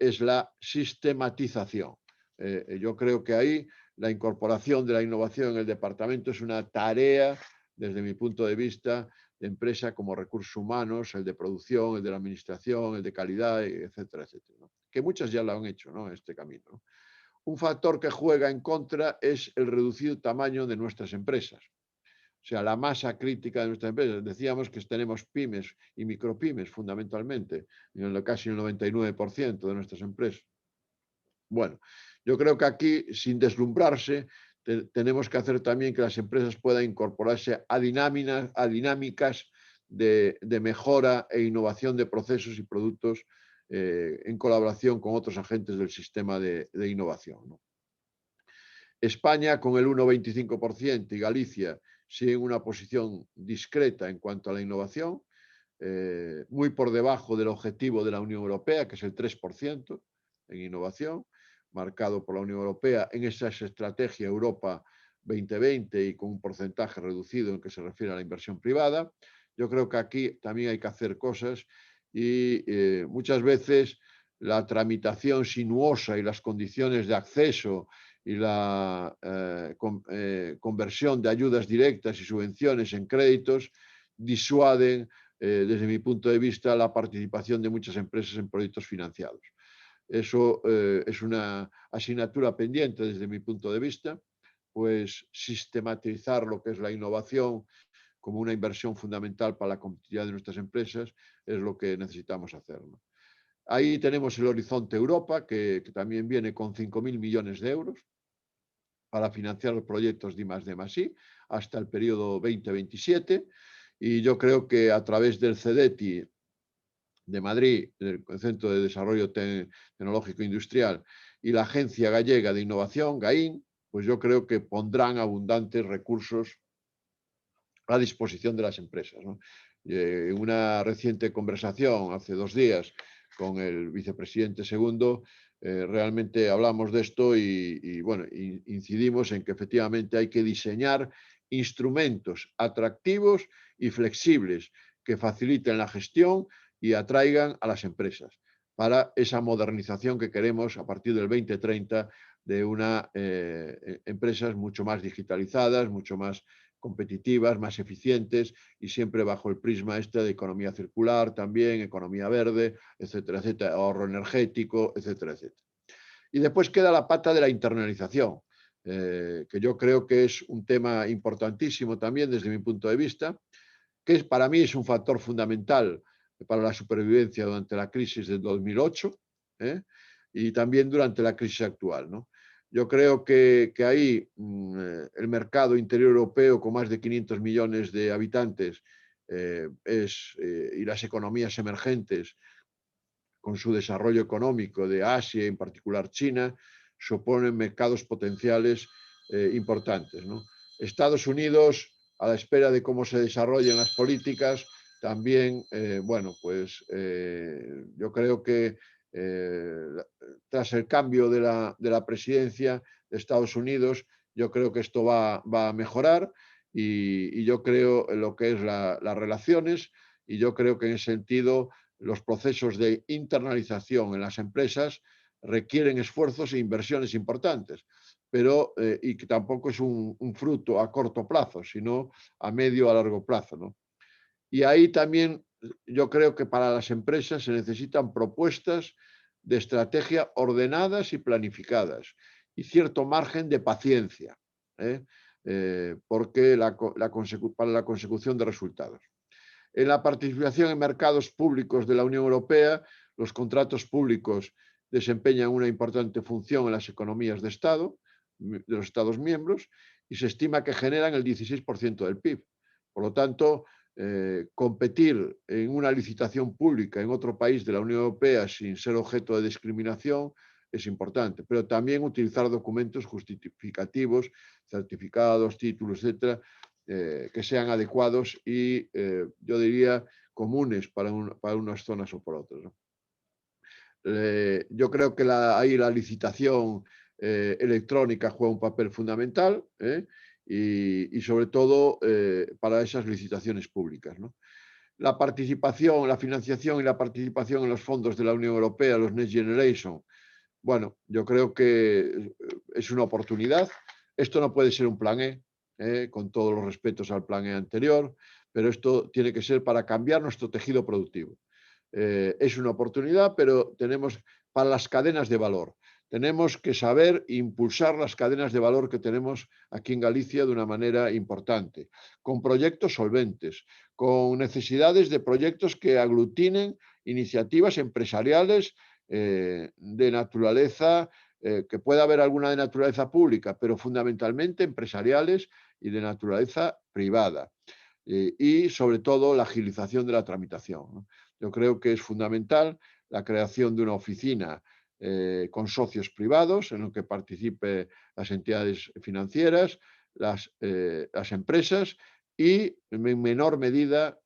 [SPEAKER 2] es la sistematización. Yo creo que ahí la incorporación de la innovación en el departamento es una tarea, desde mi punto de vista, de empresa como recursos humanos, el de producción, el de la administración, el de calidad, etcétera, etcétera, ¿no? Que muchas ya lo han hecho, ¿no? Este camino, ¿no? Un factor que juega en contra es el reducido tamaño de nuestras empresas. O sea, la masa crítica de nuestras empresas. Decíamos que tenemos pymes y micropymes fundamentalmente, en casi el 99% de nuestras empresas. Bueno, yo creo que aquí, sin deslumbrarse, tenemos que hacer también que las empresas puedan incorporarse a dinámicas de mejora e innovación de procesos y productos en colaboración con otros agentes del sistema de innovación, ¿no? España, con el 1,25%, y Galicia siguen una posición discreta en cuanto a la innovación, muy por debajo del objetivo de la Unión Europea, que es el 3% en innovación, marcado por la Unión Europea en esa estrategia Europa 2020 y con un porcentaje reducido en que se refiere a la inversión privada. Yo creo que aquí también hay que hacer cosas y muchas veces la tramitación sinuosa y las condiciones de acceso y la conversión de ayudas directas y subvenciones en créditos disuaden, desde mi punto de vista, la participación de muchas empresas en proyectos financiados. Eso es una asignatura pendiente desde mi punto de vista, pues sistematizar lo que es la innovación como una inversión fundamental para la competitividad de nuestras empresas es lo que necesitamos hacer, ¿no? Ahí tenemos el Horizonte Europa, que también viene con 5.000 millones de euros para financiar los proyectos de I+D+I hasta el periodo 2027. Y yo creo que a través del CEDETI de Madrid, el Centro de Desarrollo Tecnológico Industrial, y la Agencia Gallega de Innovación, GAIN, pues yo creo que pondrán abundantes recursos a disposición de las empresas, ¿no? En una reciente conversación hace 2 días con el vicepresidente segundo, realmente hablamos de esto y bueno, incidimos en que efectivamente hay que diseñar instrumentos atractivos y flexibles que faciliten la gestión y atraigan a las empresas para esa modernización que queremos a partir del 2030 de una empresas mucho más digitalizadas, mucho más competitivas, más eficientes y siempre bajo el prisma este de economía circular también, economía verde, etcétera, etcétera, ahorro energético, etcétera, etcétera. Y después queda la pata de la internalización, que yo creo que es un tema importantísimo también desde mi punto de vista, que para mí es un factor fundamental para la supervivencia durante la crisis del 2008 ¿eh? Y también durante la crisis actual, ¿no? Yo creo que ahí el mercado interior europeo con más de 500 millones de habitantes y las economías emergentes con su desarrollo económico de Asia, en particular China, suponen mercados potenciales importantes, ¿no? Estados Unidos, a la espera de cómo se desarrollen las políticas, también, bueno, pues yo creo que tras el cambio de la presidencia de Estados Unidos, yo creo que esto va a mejorar y yo creo en lo que es las relaciones y yo creo que en ese sentido los procesos de internalización en las empresas requieren esfuerzos e inversiones importantes, pero y que tampoco es un fruto a corto plazo, sino a medio a largo plazo, ¿no? Y ahí también yo creo que para las empresas se necesitan propuestas de estrategia ordenadas y planificadas y cierto margen de paciencia, ¿eh? Porque para la consecución de resultados. En la participación en mercados públicos de la Unión Europea, los contratos públicos desempeñan una importante función en las economías de Estado, de los Estados miembros, y se estima que generan el 16% del PIB. Por lo tanto, competir en una licitación pública en otro país de la Unión Europea sin ser objeto de discriminación es importante, pero también utilizar documentos justificativos, certificados, títulos, etcétera, que sean adecuados y yo diría comunes para unas zonas o por otras, ¿no? Yo creo que ahí la licitación electrónica juega un papel fundamental y sobre todo para esas licitaciones públicas, ¿no? La participación, la financiación y la participación en los fondos de la Unión Europea, los Next Generation, bueno, yo creo que es una oportunidad. Esto no puede ser un plan con todos los respetos al plan E anterior, pero esto tiene que ser para cambiar nuestro tejido productivo. Es una oportunidad, pero tenemos para las cadenas de valor. Tenemos que saber impulsar las cadenas de valor que tenemos aquí en Galicia de una manera importante, con proyectos solventes, con necesidades de proyectos que aglutinen iniciativas empresariales de naturaleza, que pueda haber alguna de naturaleza pública, pero fundamentalmente empresariales y de naturaleza privada. Y sobre todo la agilización de la tramitación, ¿no? Yo creo que es fundamental la creación de una oficina con socios privados en lo que participe las entidades financieras, las empresas y en menor medida,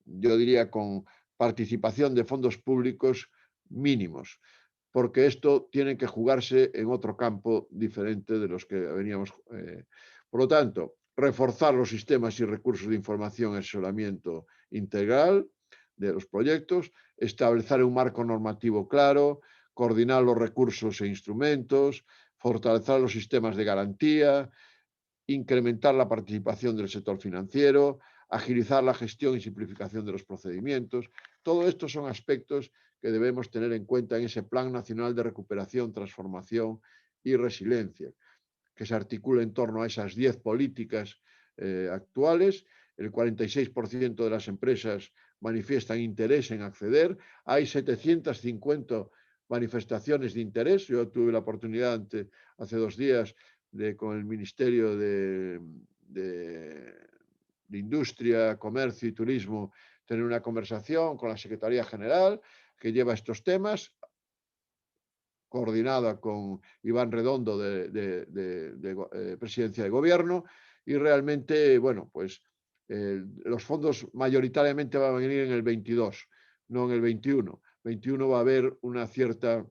[SPEAKER 2] yo diría, con participación de fondos públicos mínimos, porque esto tiene que jugarse en otro campo diferente de los que veníamos. Por lo tanto, reforzar los sistemas y recursos de información y asesoramiento integral de los proyectos, establecer un marco normativo claro, coordinar los recursos e instrumentos, fortalecer los sistemas de garantía, incrementar la participación del sector financiero, agilizar la gestión y simplificación de los procedimientos. Todo esto son aspectos que debemos tener en cuenta en ese Plan Nacional de Recuperación, Transformación y Resiliencia, que se articula en torno a esas 10 políticas actuales. El 46% de las empresas manifiestan interés en acceder. Hay 750 manifestaciones de interés. Yo tuve la oportunidad hace 2 días con el Ministerio de Industria, Comercio y Turismo tener una conversación con la Secretaría General que lleva estos temas, coordinada con Iván Redondo de Presidencia de Gobierno, y realmente, bueno, pues Los fondos mayoritariamente van a venir en el 22, no en el 21. 21 va a haber una cierta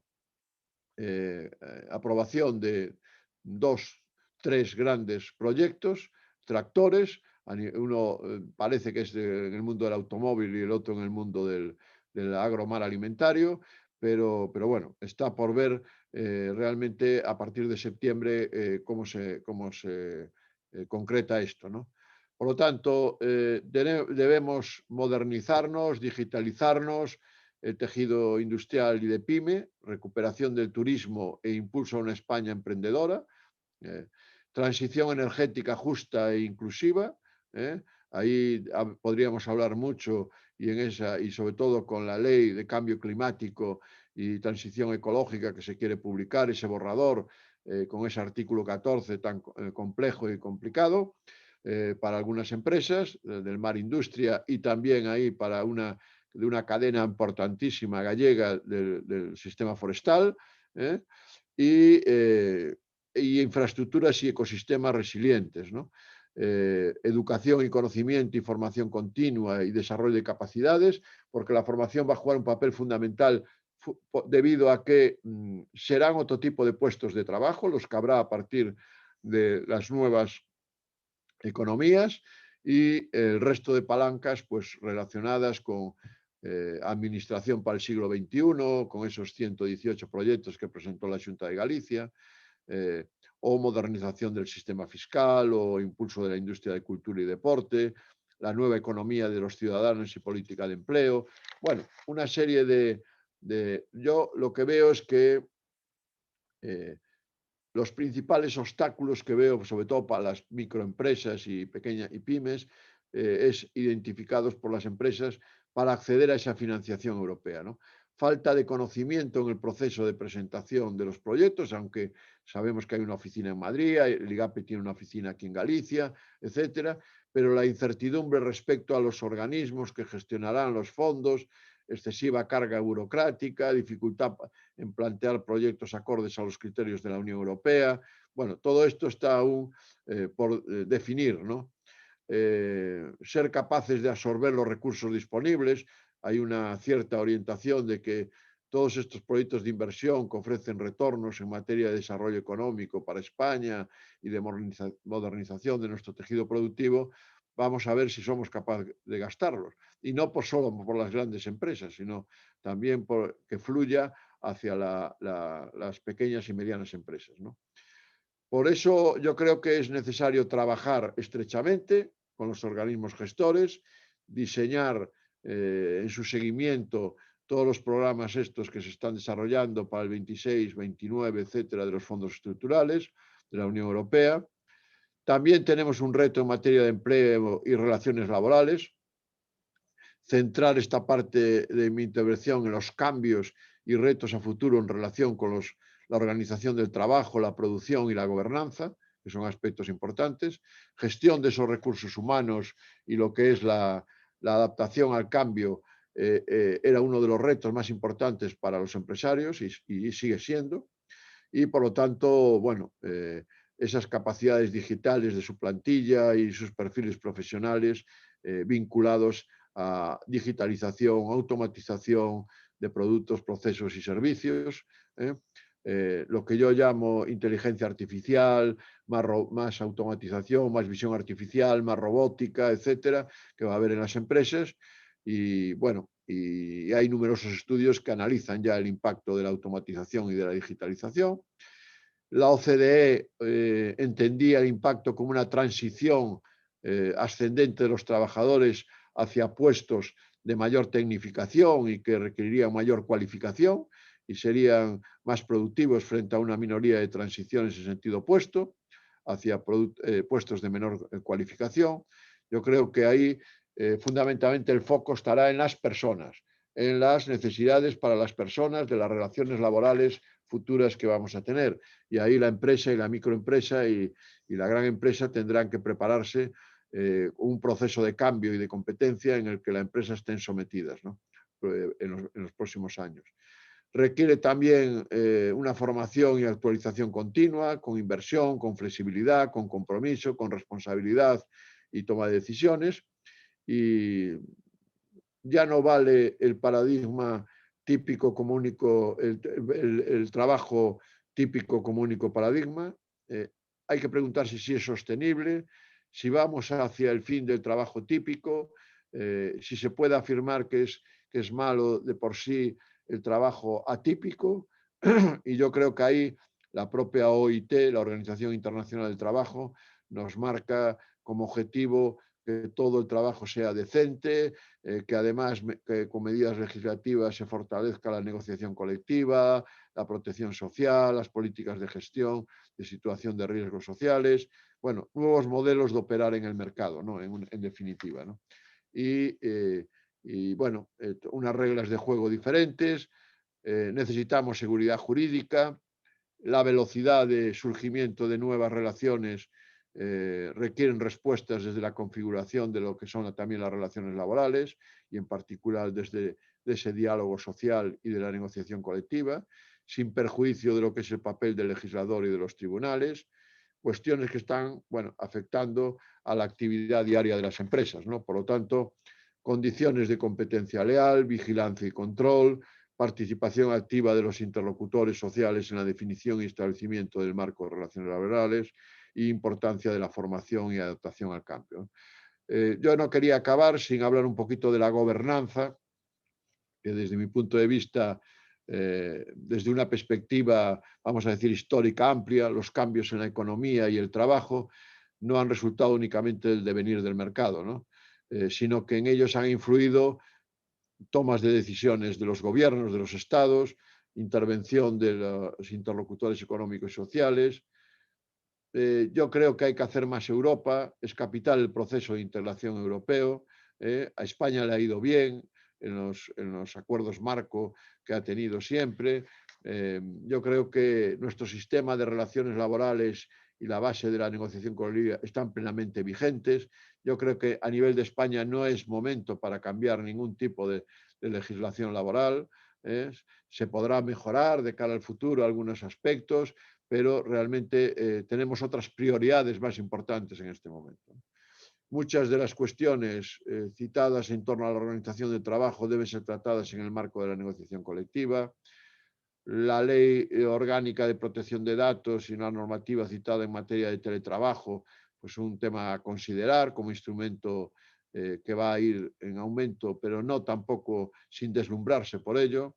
[SPEAKER 2] aprobación de 2, 3 grandes proyectos, tractores. Uno parece que es en el mundo del automóvil y el otro en el mundo del agromar alimentario, pero bueno, está por ver realmente a partir de septiembre cómo se concreta esto, ¿no? Por lo tanto, debemos modernizarnos, digitalizarnos, el tejido industrial y de pyme, recuperación del turismo e impulso a una España emprendedora, transición energética justa e inclusiva. Ahí podríamos hablar mucho y sobre todo con la ley de cambio climático y transición ecológica que se quiere publicar, ese borrador con ese artículo 14 tan complejo y complicado para algunas empresas del mar industria y también ahí para de una cadena importantísima gallega del sistema forestal y infraestructuras y ecosistemas resilientes, ¿no? Educación y conocimiento y formación continua y desarrollo de capacidades, porque la formación va a jugar un papel fundamental debido a que serán otro tipo de puestos de trabajo, los que habrá a partir de las nuevas economías y el resto de palancas pues relacionadas con administración para el siglo XXI, con esos 118 proyectos que presentó la Xunta de Galicia, o modernización del sistema fiscal, o impulso de la industria de cultura y deporte, la nueva economía de los ciudadanos y política de empleo. Bueno, una serie yo lo que veo es que los principales obstáculos que veo, sobre todo para las microempresas y pequeñas y pymes, es identificados por las empresas para acceder a esa financiación europea, ¿no? Falta de conocimiento en el proceso de presentación de los proyectos, aunque sabemos que hay una oficina en Madrid, el IGAPE tiene una oficina aquí en Galicia, etcétera, pero la incertidumbre respecto a los organismos que gestionarán los fondos, excesiva carga burocrática, dificultad en plantear proyectos acordes a los criterios de la Unión Europea. Bueno, todo esto está aún por definir, ¿no? Ser capaces de absorber los recursos disponibles. Hay una cierta orientación de que todos estos proyectos de inversión que ofrecen retornos en materia de desarrollo económico para España y de modernización de nuestro tejido productivo, vamos a ver si somos capaces de gastarlos. Y no solo por las grandes empresas, sino también por que fluya hacia las pequeñas y medianas empresas, ¿no? Por eso yo creo que es necesario trabajar estrechamente con los organismos gestores, diseñar en su seguimiento todos los programas estos que se están desarrollando para el 26, 29, etcétera, de los fondos estructurales de la Unión Europea. También tenemos un reto en materia de empleo y relaciones laborales. Centrar esta parte de mi intervención en los cambios y retos a futuro en relación con la organización del trabajo, la producción y la gobernanza, que son aspectos importantes, gestión de esos recursos humanos y lo que es la adaptación al cambio era uno de los retos más importantes para los empresarios y sigue siendo. Y por lo tanto, bueno, esas capacidades digitales de su plantilla y sus perfiles profesionales vinculados a digitalización, automatización de productos, procesos y servicios, lo que yo llamo inteligencia artificial, más automatización, más visión artificial, más robótica, etcétera, que va a haber en las empresas. Y bueno, y hay numerosos estudios que analizan ya el impacto de la automatización y de la digitalización. La OCDE entendía el impacto como una transición ascendente de los trabajadores hacia puestos de mayor tecnificación y que requerirían mayor cualificación y serían más productivos frente a una minoría de transiciones en sentido opuesto, hacia puestos de menor cualificación. Yo creo que ahí fundamentalmente el foco estará en las personas, en las necesidades para las personas de las relaciones laborales futuras que vamos a tener. Y ahí la empresa y la microempresa y la gran empresa tendrán que prepararse un proceso de cambio y de competencia en el que las empresas estén sometidas, ¿no? en los próximos años. Requiere también una formación y actualización continua, con inversión, con flexibilidad, con compromiso, con responsabilidad y toma de decisiones. y ya no vale el paradigma típico como único, el trabajo típico como único paradigma. Hay que preguntarse si es sostenible, si vamos hacia el fin del trabajo típico, si se puede afirmar que es malo de por sí el trabajo atípico. Y yo creo que ahí la propia OIT, la Organización Internacional del Trabajo, nos marca como objetivo que todo el trabajo sea decente, que además que con medidas legislativas se fortalezca la negociación colectiva, la protección social, las políticas de gestión de situación de riesgos sociales, bueno, nuevos modelos de operar en el mercado, ¿no? En definitiva, ¿no? Y bueno, unas reglas de juego diferentes, necesitamos seguridad jurídica, la velocidad de surgimiento de nuevas relaciones requieren respuestas desde la configuración de lo que son también las relaciones laborales y en particular desde ese diálogo social y de la negociación colectiva, sin perjuicio de lo que es el papel del legislador y de los tribunales, cuestiones que están, bueno, afectando a la actividad diaria de las empresas, ¿no? Por lo tanto, condiciones de competencia leal, vigilancia y control, participación activa de los interlocutores sociales en la definición y establecimiento del marco de relaciones laborales e importancia de la formación y adaptación al cambio. Yo no quería acabar sin hablar un poquito de la gobernanza, que desde mi punto de vista, desde una perspectiva, vamos a decir, histórica amplia, los cambios en la economía y el trabajo no han resultado únicamente del devenir del mercado, ¿no? Sino que en ellos han influido tomas de decisiones de los gobiernos, de los estados, intervención de los interlocutores económicos y sociales. Yo creo que hay que hacer más Europa, es capital el proceso de integración europeo. A España le ha ido bien en los acuerdos marco que ha tenido siempre. Yo creo que nuestro sistema de relaciones laborales y la base de la negociación colectiva están plenamente vigentes. Yo creo que a nivel de España no es momento para cambiar ningún tipo de legislación laboral. Se podrá mejorar de cara al futuro algunos aspectos, pero realmente tenemos otras prioridades más importantes en este momento. Muchas de las cuestiones citadas en torno a la organización del trabajo deben ser tratadas en el marco de la negociación colectiva. La ley orgánica de protección de datos y una normativa citada en materia de teletrabajo, pues un tema a considerar como instrumento que va a ir en aumento, pero no tampoco sin deslumbrarse por ello.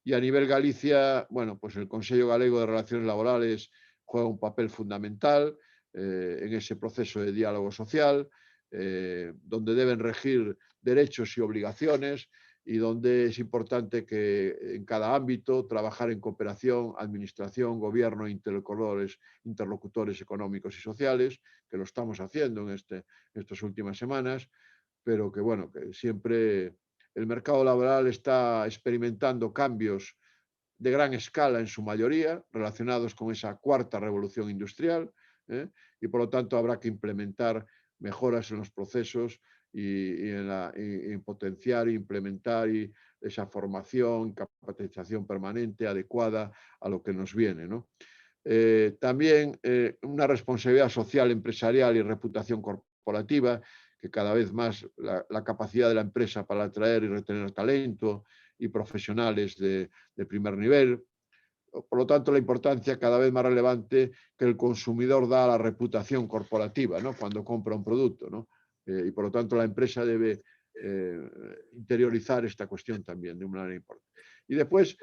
[SPEAKER 2] Y a nivel Galicia, bueno, pues el Consejo Galego de Relaciones Laborales juega un papel fundamental en ese proceso de diálogo social, donde deben regir derechos y obligaciones y donde es importante que en cada ámbito trabajar en cooperación, administración, gobierno, interlocutores económicos y sociales, que lo estamos haciendo en estas últimas semanas, pero que bueno, que siempre el mercado laboral está experimentando cambios de gran escala en su mayoría, relacionados con esa cuarta revolución industrial, y por lo tanto habrá que implementar mejoras en los procesos en potenciar e implementar esa formación, capacitación permanente adecuada a lo que nos viene, ¿no? También una responsabilidad social, empresarial y reputación corporativa, que cada vez más la capacidad de la empresa para atraer y retener talento y profesionales de primer nivel. Por lo tanto, la importancia cada vez más relevante que el consumidor da a la reputación corporativa, ¿no? Cuando compra un producto, ¿no? Y por lo tanto, la empresa debe interiorizar esta cuestión también de una manera importante. Y después,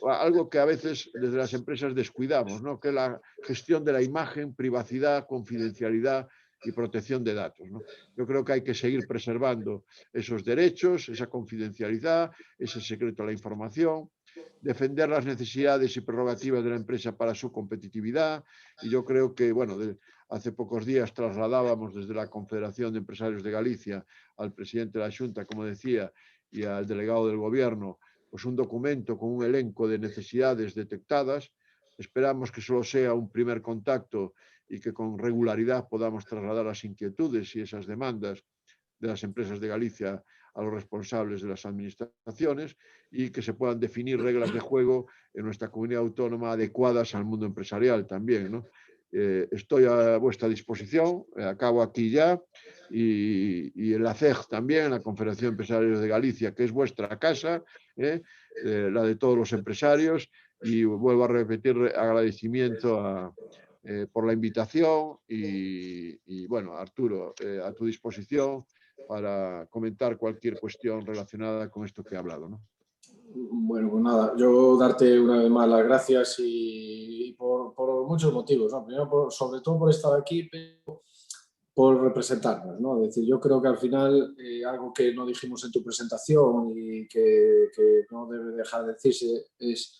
[SPEAKER 2] algo que a veces desde las empresas descuidamos, ¿no? Que es la gestión de la imagen, privacidad, confidencialidad y protección de datos, ¿no? Yo creo que hay que seguir preservando esos derechos, esa confidencialidad, ese secreto a la información, defender las necesidades y prerrogativas de la empresa para su competitividad. Y yo creo que, bueno, hace pocos días trasladábamos desde la Confederación de Empresarios de Galicia al presidente de la Xunta, como decía, y al delegado del Gobierno, pues un documento con un elenco de necesidades detectadas. Esperamos que solo sea un primer contacto y que con regularidad podamos trasladar las inquietudes y esas demandas de las empresas de Galicia a los responsables de las administraciones y que se puedan definir reglas de juego en nuestra comunidad autónoma adecuadas al mundo empresarial también, ¿no? estoy a vuestra disposición, acabo aquí ya, y en la CEG también, la Confederación de Empresarios de Galicia, que es vuestra casa, la de todos los empresarios, y vuelvo a repetir agradecimiento por la invitación y bueno, Arturo, a tu disposición para comentar cualquier cuestión relacionada con esto que he hablado, ¿no?
[SPEAKER 1] Bueno, pues nada, yo darte una vez más las gracias y por muchos motivos, ¿no? Primero, sobre todo por estar aquí, pero por representarnos, ¿no? Es decir, yo creo que al final algo que no dijimos en tu presentación y que no debe dejar de decirse es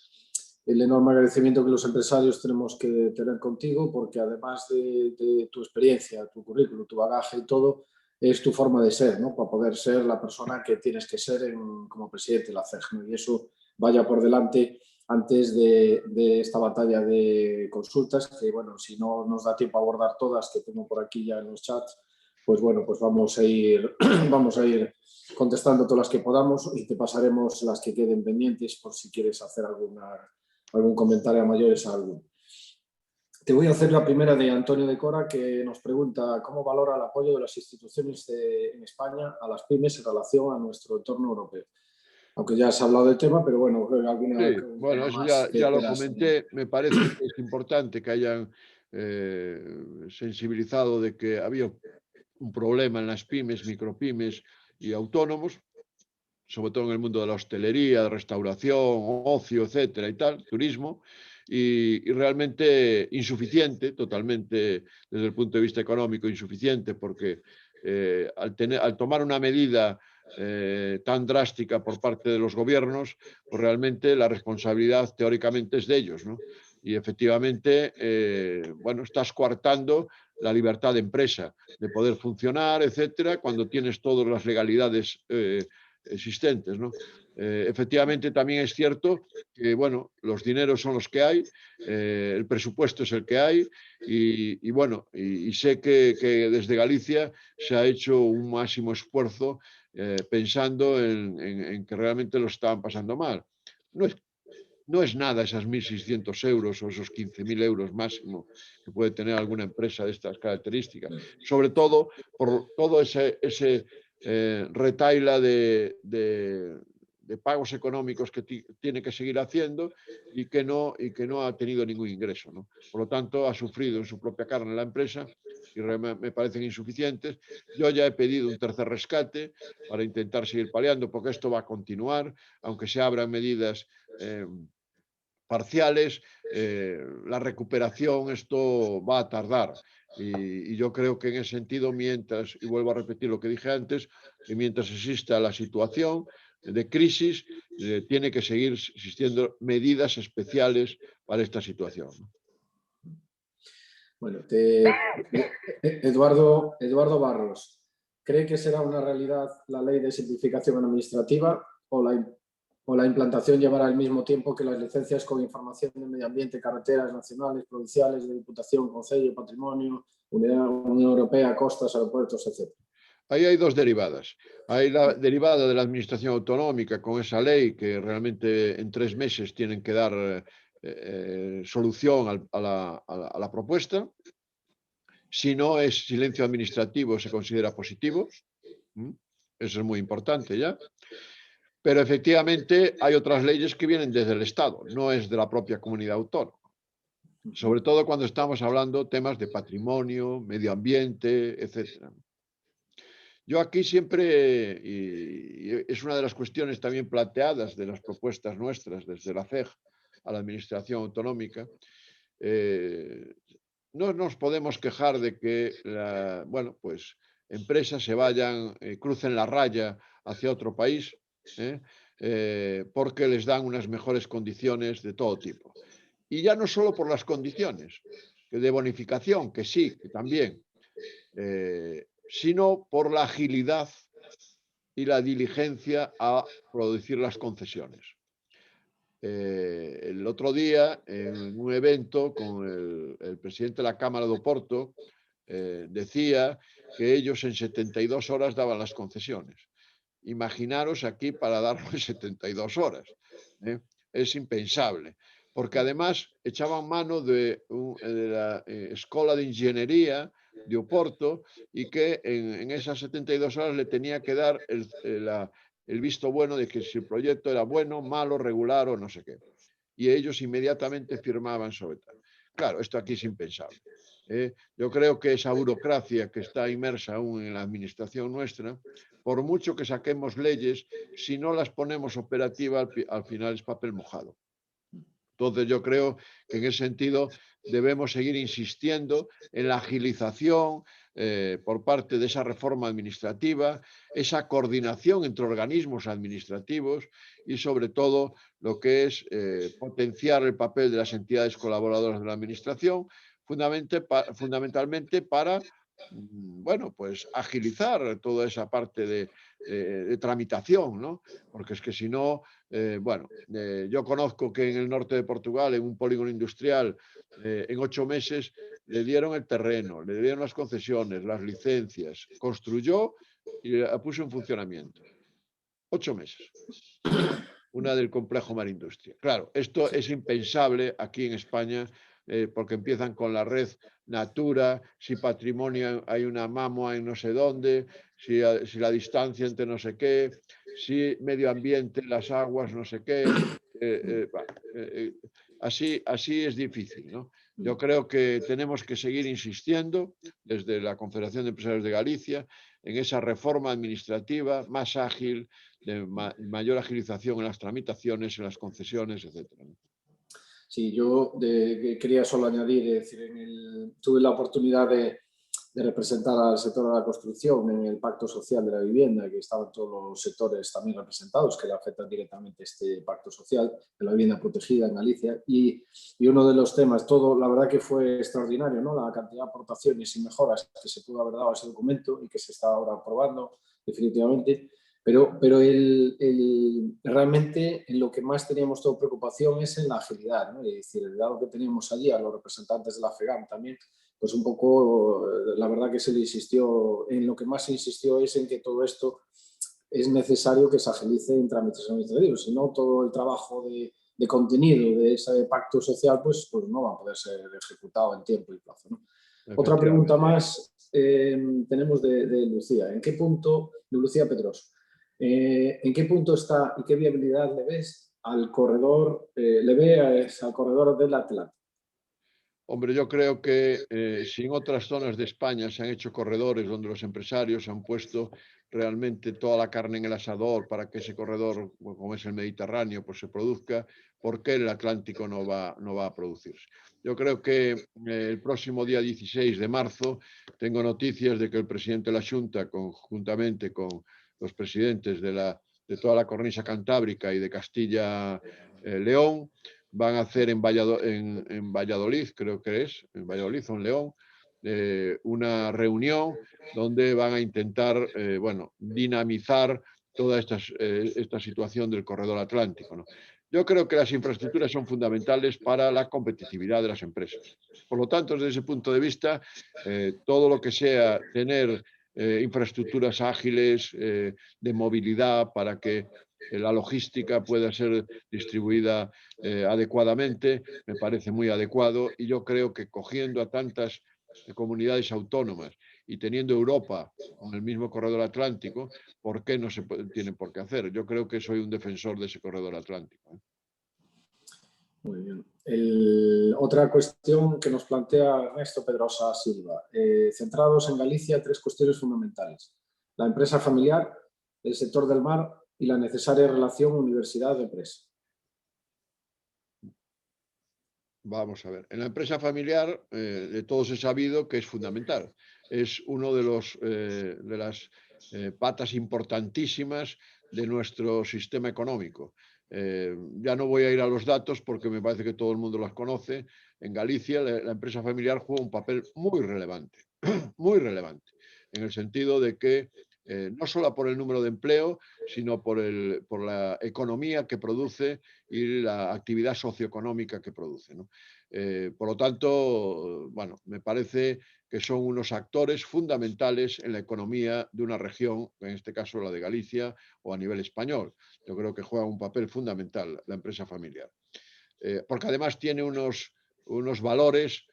[SPEAKER 1] el enorme agradecimiento que los empresarios tenemos que tener contigo, porque además de tu experiencia, tu currículum, tu bagaje y todo, es tu forma de ser, ¿no? Para poder ser la persona que tienes que ser como presidente de la CEG, ¿no? Y eso vaya por delante antes de esta batalla de consultas, que bueno, si no nos da tiempo a abordar todas, que tengo por aquí ya en los chats, pues bueno, pues vamos a ir contestando todas las que podamos y te pasaremos las que queden pendientes por si quieres hacer algún comentario a mayores a alguno. Te voy a hacer la primera de Antonio de Cora, que nos pregunta cómo valora el apoyo de las instituciones en España a las pymes en relación a nuestro entorno europeo. Aunque ya has hablado del tema, pero bueno, alguna
[SPEAKER 2] Sí, bueno, eso
[SPEAKER 1] más que
[SPEAKER 2] ya lo
[SPEAKER 1] quieras añadir.
[SPEAKER 2] comenté. Me parece que es importante que hayan sensibilizado de que había un problema en las pymes, micropymes y autónomos, sobre todo en el mundo de la hostelería, de restauración, ocio, etcétera y tal, turismo, y realmente insuficiente, totalmente desde el punto de vista económico insuficiente, porque al tomar una medida tan drástica por parte de los gobiernos, pues realmente la responsabilidad teóricamente es de ellos, ¿no? Y efectivamente, bueno, estás coartando la libertad de empresa, de poder funcionar, etcétera, cuando tienes todas las legalidades existentes, ¿no? Efectivamente, también es cierto que, bueno, los dineros son los que hay, el presupuesto es el que hay, y bueno, y sé que desde Galicia se ha hecho un máximo esfuerzo pensando en que realmente lo estaban pasando mal. No es, no es nada esas 1.600 euros o esos 15.000 euros máximo que puede tener alguna empresa de estas características, sobre todo por todo ese retaila de pagos económicos que tiene que seguir haciendo y que no ha tenido ningún ingreso, ¿no? Por lo tanto, ha sufrido en su propia carne la empresa y me parecen insuficientes. Yo ya he pedido un tercer rescate para intentar seguir paliando, porque esto va a continuar, aunque se abran medidas parciales, la recuperación, esto va a tardar. Y yo creo que en ese sentido, mientras, y vuelvo a repetir lo que dije antes, que mientras exista la situación de crisis, tiene que seguir existiendo medidas especiales para esta situación, ¿no?
[SPEAKER 1] Bueno, Eduardo Barros, ¿cree que será una realidad la ley de simplificación administrativa o la implantación llevará al mismo tiempo que las licencias con información de medio ambiente, carreteras nacionales, provinciales, de Diputación, Concello, Patrimonio, Unión Europea, costas, aeropuertos, etcétera?
[SPEAKER 2] Ahí hay dos derivadas. Hay la derivada de la administración autonómica con esa ley que realmente en 3 meses tienen que dar solución a la propuesta. Si no es silencio administrativo, se considera positivo. Eso es muy importante ya. Pero efectivamente hay otras leyes que vienen desde el Estado, no es de la propia comunidad autónoma. Sobre todo cuando estamos hablando temas de patrimonio, medio ambiente, etcétera. Yo aquí siempre, y es una de las cuestiones también planteadas de las propuestas nuestras desde la CEG a la Administración Autonómica, no nos podemos quejar de que, bueno, pues empresas se vayan, crucen la raya hacia otro país, porque les dan unas mejores condiciones de todo tipo. Y ya no solo por las condiciones, que de bonificación, que sí, que también, sino por la agilidad y la diligencia a producir las concesiones. El otro día, en un evento con el presidente de la Cámara de Oporto, decía que ellos en 72 horas daban las concesiones. Imaginaros aquí para darlo en 72 horas. Es impensable. porque además echaban mano de la Escola de Ingeniería de Oporto y que en esas 72 horas le tenía que dar el visto bueno de que si el proyecto era bueno, malo, regular o no sé qué. Y ellos inmediatamente firmaban sobre tal. Claro, esto aquí es impensable. Yo creo que esa burocracia que está inmersa aún en la administración nuestra, por mucho que saquemos leyes, si no las ponemos operativas, al final es papel mojado. Entonces yo creo que en ese sentido debemos seguir insistiendo en la agilización por parte de esa reforma administrativa, esa coordinación entre organismos administrativos y sobre todo lo que es potenciar el papel de las entidades colaboradoras de la administración, fundamentalmente para bueno, pues agilizar toda esa parte de tramitación, ¿no? Porque es que si no, bueno, yo conozco que en el norte de Portugal, en un polígono industrial, en 8 meses le dieron el terreno, le dieron las concesiones, las licencias, construyó y la puso en funcionamiento. 8 meses. Una del complejo Marindustria. Claro, esto es impensable aquí en España porque empiezan con la red Natura, si patrimonio hay una MAMOA en no sé dónde, si la distancia entre no sé qué, si medio ambiente, las aguas, no sé qué. Así es difícil, ¿no? Yo creo que tenemos que seguir insistiendo desde la Confederación de Empresarios de Galicia en esa reforma administrativa más ágil, de mayor agilización en las tramitaciones, en las concesiones, etcétera, ¿no?
[SPEAKER 1] Sí, yo quería solo añadir, es decir, tuve la oportunidad de representar al sector de la construcción en el Pacto Social de la Vivienda, que estaban todos los sectores también representados, que le afectan directamente este Pacto Social de la Vivienda Protegida en Galicia. Y uno de los temas, todo, la verdad que fue extraordinario, ¿no? La cantidad de aportaciones y mejoras que se pudo haber dado a ese documento y que se está ahora aprobando definitivamente. Pero realmente en lo que más teníamos toda preocupación es en la agilidad, ¿no? Es decir, dado que teníamos allí a los representantes de la FEGAM también, pues un poco, la verdad que se le insistió, en lo que más se insistió es en que todo esto es necesario que se agilice en trámites administrativos, si no todo el trabajo de contenido de ese pacto social pues no va a poder ser ejecutado en tiempo y plazo, ¿no? Otra pregunta más tenemos de Lucía. ¿En qué punto, de Lucía Pedroso, en qué punto está y qué viabilidad le ves al corredor, al corredor del Atlántico?
[SPEAKER 2] Hombre, yo creo que si en otras zonas de España se han hecho corredores donde los empresarios han puesto realmente toda la carne en el asador para que ese corredor, como es el Mediterráneo, pues se produzca, ¿por qué el Atlántico no va a producirse? Yo creo que el próximo día 16 de marzo tengo noticias de que el presidente de la Xunta, conjuntamente con los presidentes de toda la cornisa cantábrica y de Castilla-León, van a hacer en Valladolid, creo que es, en Valladolid o en León, una reunión donde van a intentar, bueno, dinamizar toda esta situación del corredor atlántico, ¿no? Yo creo que las infraestructuras son fundamentales para la competitividad de las empresas. Por lo tanto, desde ese punto de vista, todo lo que sea tener infraestructuras ágiles de movilidad para que la logística pueda ser distribuida adecuadamente, me parece muy adecuado y yo creo que cogiendo a tantas comunidades autónomas y teniendo Europa con el mismo corredor atlántico, ¿por qué no se tiene por qué hacer? Yo creo que soy un defensor de ese corredor atlántico.
[SPEAKER 1] Muy bien. Otra cuestión que nos plantea Ernesto Pedrosa Silva. Centrados en Galicia, 3 cuestiones fundamentales. La empresa familiar, el sector del mar y la necesaria relación universidad-empresa.
[SPEAKER 2] Vamos a ver. En la empresa familiar, de todos he sabido que es fundamental. Es uno de las patas importantísimas de nuestro sistema económico. Ya no voy a ir a los datos porque me parece que todo el mundo los conoce. En Galicia, la empresa familiar juega un papel muy relevante, muy relevante, en el sentido de que no solo por el número de empleo, sino por la economía que produce y la actividad socioeconómica que produce, ¿no? Por lo tanto, bueno, me parece que son unos actores fundamentales en la economía de una región, en este caso la de Galicia o a nivel español. Yo creo que juega un papel fundamental la empresa familiar. porque además tiene unos valores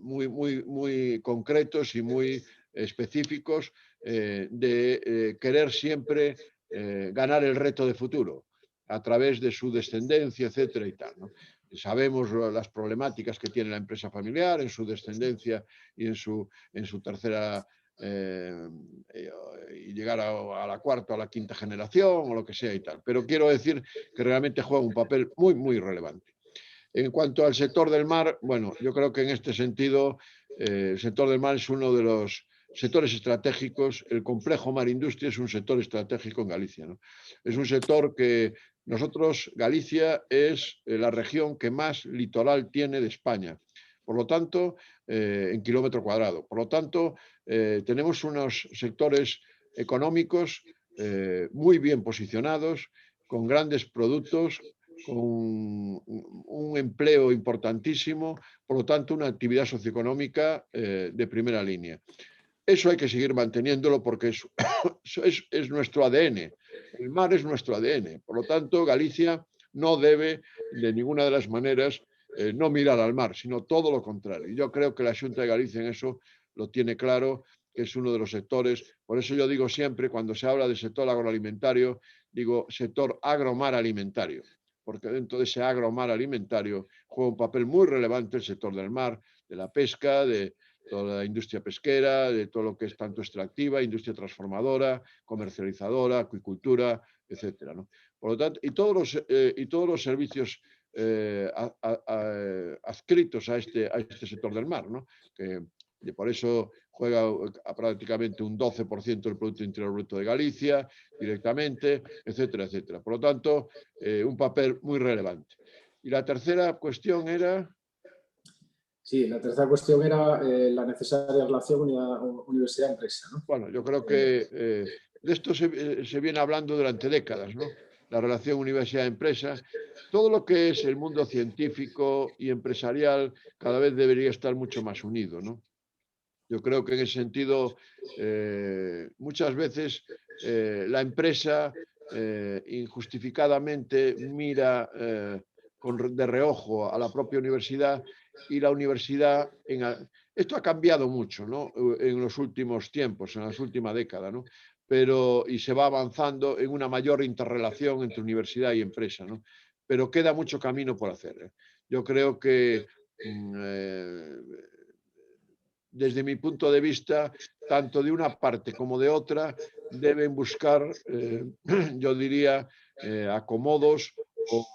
[SPEAKER 2] muy concretos y muy específicos de querer siempre ganar el reto de futuro a través de su descendencia, etcétera y tal, ¿no? Sabemos las problemáticas que tiene la empresa familiar en su descendencia y en su tercera y llegar a la cuarta o a la quinta generación o lo que sea y tal. Pero quiero decir que realmente juega un papel muy relevante. En cuanto al sector del mar, bueno, yo creo que en este sentido el sector del mar es uno de los sectores estratégicos. El complejo mar industria es un sector estratégico en Galicia, ¿no? Es un sector que nosotros, Galicia es la región que más litoral tiene de España. Por lo tanto, en kilómetro cuadrado. Por lo tanto, tenemos unos sectores económicos muy bien posicionados, con grandes productos, con un empleo importantísimo, por lo tanto, una actividad socioeconómica de primera línea. Eso hay que seguir manteniéndolo porque es nuestro ADN. El mar es nuestro ADN. Por lo tanto, Galicia no debe de ninguna de las maneras no mirar al mar, sino todo lo contrario. Y yo creo que la Xunta de Galicia en eso lo tiene claro, que es uno de los sectores. Por eso yo digo siempre, cuando se habla del sector agroalimentario, digo sector agromar alimentario, porque dentro de ese agromar alimentario juega un papel muy relevante el sector del mar, de la pesca, de toda la industria pesquera, de todo lo que es tanto extractiva, industria transformadora, comercializadora, acuicultura, etcétera, ¿no? Por lo tanto, y todos los servicios adscritos a este sector del mar, ¿no? Y por eso juega a prácticamente un 12% del Producto Interior Bruto de Galicia, directamente, etcétera, etcétera. Por lo tanto, un papel muy relevante. Y la tercera cuestión era...
[SPEAKER 1] Sí, la tercera cuestión era la necesaria relación universidad-empresa, ¿no?
[SPEAKER 2] Bueno, yo creo que de esto se viene hablando durante décadas, ¿no? La relación universidad-empresa. Todo lo que es el mundo científico y empresarial cada vez debería estar mucho más unido, ¿no? Yo creo que en ese sentido muchas veces la empresa injustificadamente mira de reojo a la propia universidad y la universidad... Esto ha cambiado mucho, ¿no? En los últimos tiempos, en las últimas décadas, ¿no? Y se va avanzando en una mayor interrelación entre universidad y empresa, ¿no? Pero queda mucho camino por hacer, ¿eh? Yo creo que desde mi punto de vista, tanto de una parte como de otra, deben buscar, yo diría, acomodos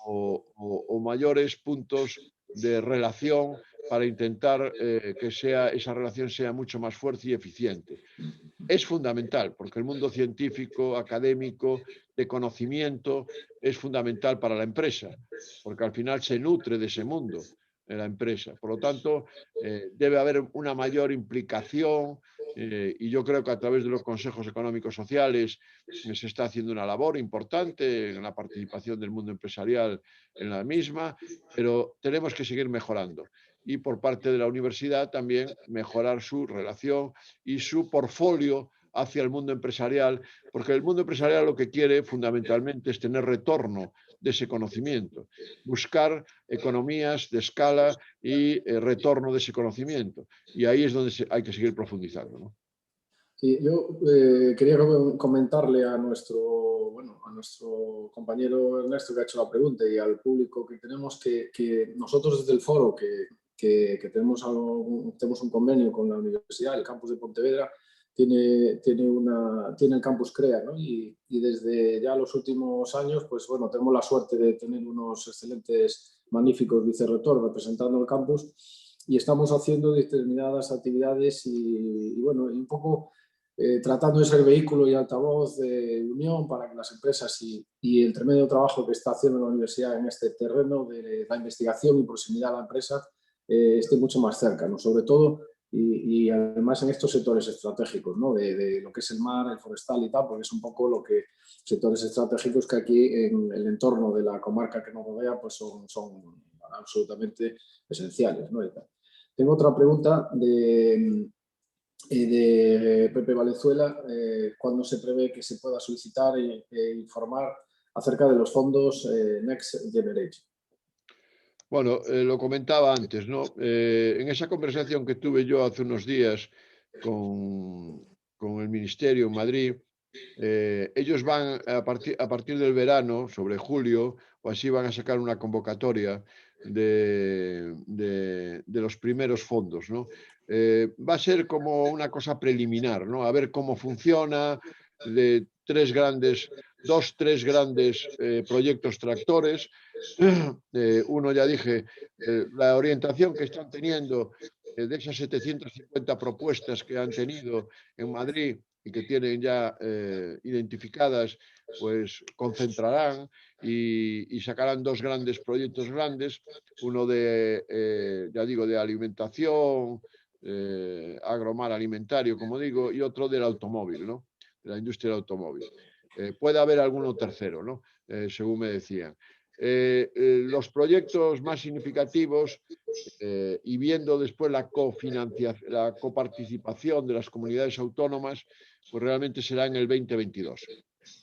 [SPEAKER 2] o mayores puntos de relación para intentar que esa relación sea mucho más fuerte y eficiente. Es fundamental, porque el mundo científico, académico, de conocimiento, es fundamental para la empresa, porque al final se nutre de ese mundo en la empresa. Por lo tanto, debe haber una mayor implicación y yo creo que a través de los consejos económicos sociales se está haciendo una labor importante en la participación del mundo empresarial en la misma, pero tenemos que seguir mejorando. Y por parte de la universidad también mejorar su relación y su portfolio hacia el mundo empresarial, porque el mundo empresarial lo que quiere fundamentalmente es tener retorno de ese conocimiento, buscar economías de escala y retorno de ese conocimiento. Y ahí es donde hay que seguir profundizando, ¿no?
[SPEAKER 1] Sí, yo quería comentarle a nuestro compañero Ernesto que ha hecho la pregunta y al público que tenemos que nosotros desde el foro que tenemos un convenio con la universidad, el campus de Pontevedra, tiene el campus CREA, ¿no? Y desde ya los últimos años, pues bueno, tenemos la suerte de tener unos excelentes, magníficos vicerrectores representando el campus y estamos haciendo determinadas actividades y bueno, un poco tratando de ser vehículo y altavoz de unión para que las empresas y el tremendo trabajo que está haciendo la universidad en este terreno de la investigación y proximidad a la empresa esté mucho más cerca, ¿no? Sobre todo y además en estos sectores estratégicos, ¿no? De lo que es el mar, el forestal y tal, porque es un poco sectores estratégicos que aquí en el entorno de la comarca que nos rodea pues son absolutamente esenciales, ¿no? Tengo otra pregunta de Pepe Valenzuela, ¿cuándo se prevé que se pueda solicitar e informar acerca de los fondos Next Generation?
[SPEAKER 2] Bueno, lo comentaba antes, ¿no? En esa conversación que tuve yo hace unos días con el Ministerio en Madrid, ellos van a partir del verano, sobre julio, o así van a sacar una convocatoria de los primeros fondos, ¿no? Va a ser como una cosa preliminar, ¿no? A ver cómo funciona, de tres grandes proyectos tractores. Uno ya dije, la orientación que están teniendo de esas 750 propuestas que han tenido en Madrid y que tienen ya identificadas, pues concentrarán y sacarán dos grandes proyectos grandes, uno de, ya digo, de alimentación, agromar alimentario, como digo, y otro del automóvil, ¿no? De la industria del automóvil. Puede haber alguno tercero, ¿no? Según me decían. Los proyectos más significativos y viendo después la la coparticipación de las comunidades autónomas, pues realmente será en el 2022.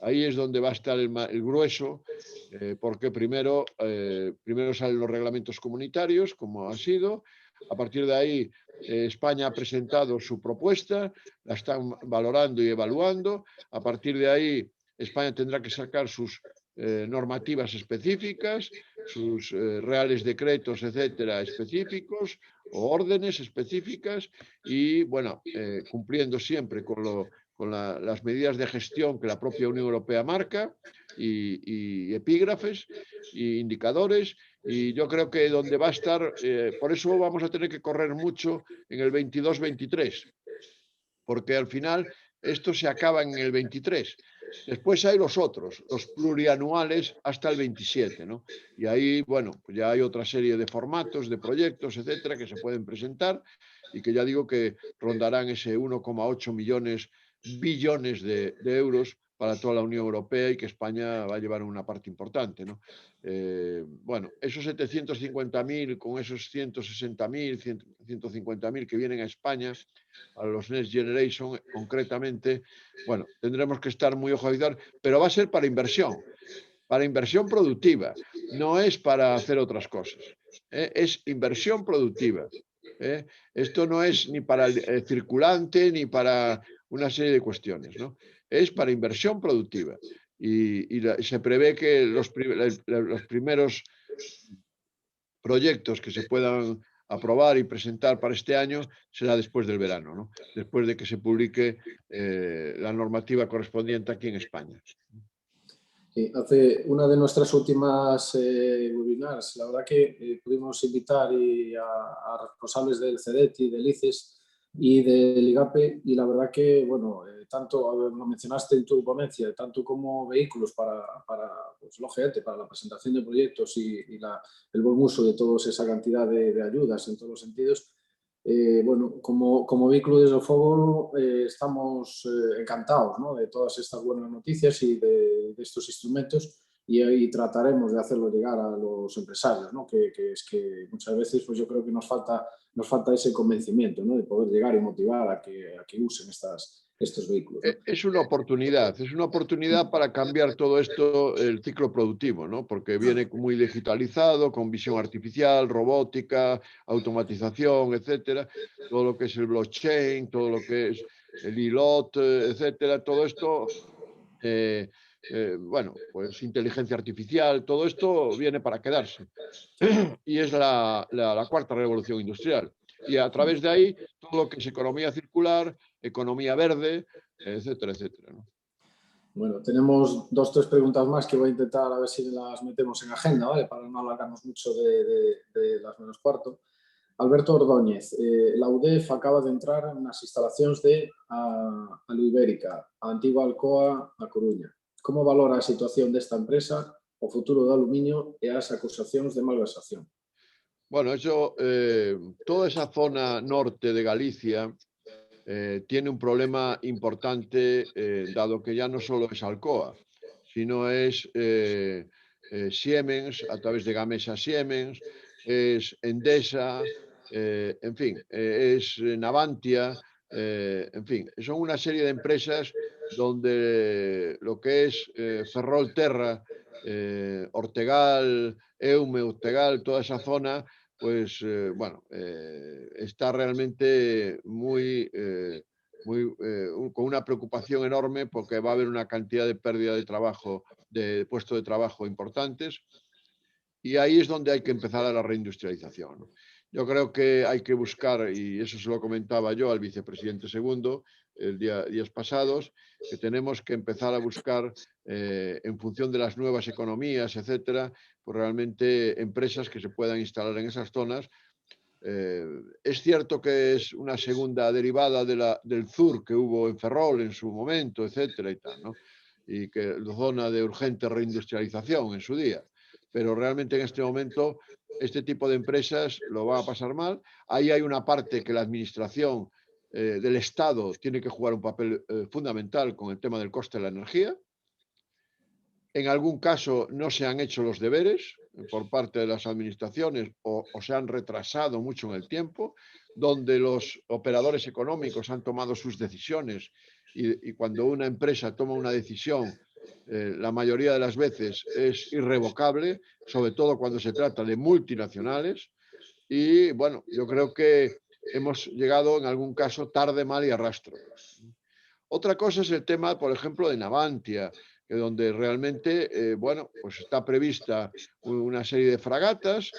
[SPEAKER 2] Ahí es donde va a estar el grueso, porque primero salen los reglamentos comunitarios, como ha sido. A partir de ahí, España ha presentado su propuesta, la están valorando y evaluando. A partir de ahí, España tendrá que sacar sus normativas específicas, sus reales decretos, etcétera, específicos, o órdenes específicas, y bueno, cumpliendo siempre con las medidas de gestión que la propia Unión Europea marca, y epígrafes e indicadores. Y yo creo que donde va a estar, por eso vamos a tener que correr mucho en el 22-23, porque al final esto se acaba en el 23. Después hay los otros, los plurianuales hasta el 27, ¿no? Y ahí, bueno, pues ya hay otra serie de formatos, de proyectos, etcétera, que se pueden presentar y que ya digo que rondarán ese 1,8 billones de euros para toda la Unión Europea y que España va a llevar una parte importante, ¿no? Bueno, esos 750.000 con esos 160.000, 150.000 que vienen a España, a los Next Generation concretamente, bueno, tendremos que estar muy ojo a avisar, pero va a ser para inversión productiva, no es para hacer otras cosas, es inversión productiva. Esto no es ni para el circulante ni para una serie de cuestiones, ¿no? Es para inversión productiva. Se prevé que los primeros proyectos que se puedan aprobar y presentar para este año será después del verano, ¿no? Después de que se publique la normativa correspondiente aquí en España.
[SPEAKER 1] Hace una de nuestras últimas webinars, la verdad que pudimos invitar a responsables del CEDETI, del ICES y del IGAPE, y la verdad que, bueno, tanto lo mencionaste en tu ponencia, tanto como vehículos pues, lógicamente, para la presentación de proyectos el buen uso de toda esa cantidad de ayudas en todos los sentidos. Bueno, como vehículo desde el fuego estamos encantados, ¿no?, de todas estas buenas noticias y de estos instrumentos, y ahí trataremos de hacerlo llegar a los empresarios, ¿no?, que es que muchas veces pues yo creo que nos falta ese convencimiento, ¿no?, de poder llegar y motivar a que usen estos vehículos, ¿no?
[SPEAKER 2] Es una oportunidad para cambiar todo esto, el ciclo productivo, ¿no? Porque viene muy digitalizado, con visión artificial, robótica, automatización, etcétera. Todo lo que es el blockchain, todo lo que es el IoT, etcétera. Todo esto, bueno, pues inteligencia artificial, todo esto viene para quedarse. Y es la cuarta revolución industrial. Y a través de ahí, todo lo que es economía circular, economía verde, etcétera, etcétera, ¿no?
[SPEAKER 1] Bueno, tenemos 2 o 3 preguntas más que voy a intentar a ver si las metemos en agenda, ¿vale?, para no alargarnos mucho de las menos cuarto. Alberto Ordóñez, la UDEF acaba de entrar nas instalacións de Aluibérica, a antigua Alcoa a Coruña. Como valora a situación desta empresa, o futuro do aluminio e as acusacións de malversación?
[SPEAKER 2] Bueno, eso, toda esa zona norte de Galicia tiene un problema importante, dado que ya no solo es Alcoa, sino es Siemens, a través de Gamesa Siemens, es Endesa, en fin, es Navantia, en fin, son una serie de empresas donde lo que es Ferrolterra Ortegal, Eume, Ortegal, toda esa zona, pues bueno, está realmente con una preocupación enorme porque va a haber una cantidad de pérdida de trabajo, de puestos de trabajo importantes. Y ahí es donde hay que empezar a la reindustrialización, ¿no? Yo creo que hay que buscar, y eso se lo comentaba yo al vicepresidente segundo días pasados, que tenemos que empezar a buscar, en función de las nuevas economías, etcétera, pues realmente empresas que se puedan instalar en esas zonas. Es cierto que es una segunda derivada del ZUR que hubo en Ferrol en su momento, etcétera y tal, ¿no? Y que zona de urgente reindustrialización en su día. Pero realmente en este momento este tipo de empresas lo va a pasar mal. Ahí hay una parte que la administración del Estado tiene que jugar un papel fundamental con el tema del coste de la energía. En algún caso no se han hecho los deberes por parte de las administraciones o se han retrasado mucho en el tiempo, donde los operadores económicos han tomado sus decisiones y cuando una empresa toma una decisión, la mayoría de las veces es irrevocable, sobre todo cuando se trata de multinacionales. Y bueno, yo creo que hemos llegado en algún caso tarde, mal y a rastro. Otra cosa es el tema, por ejemplo, de Navantia, que donde realmente, bueno, pues está prevista una serie de fragatas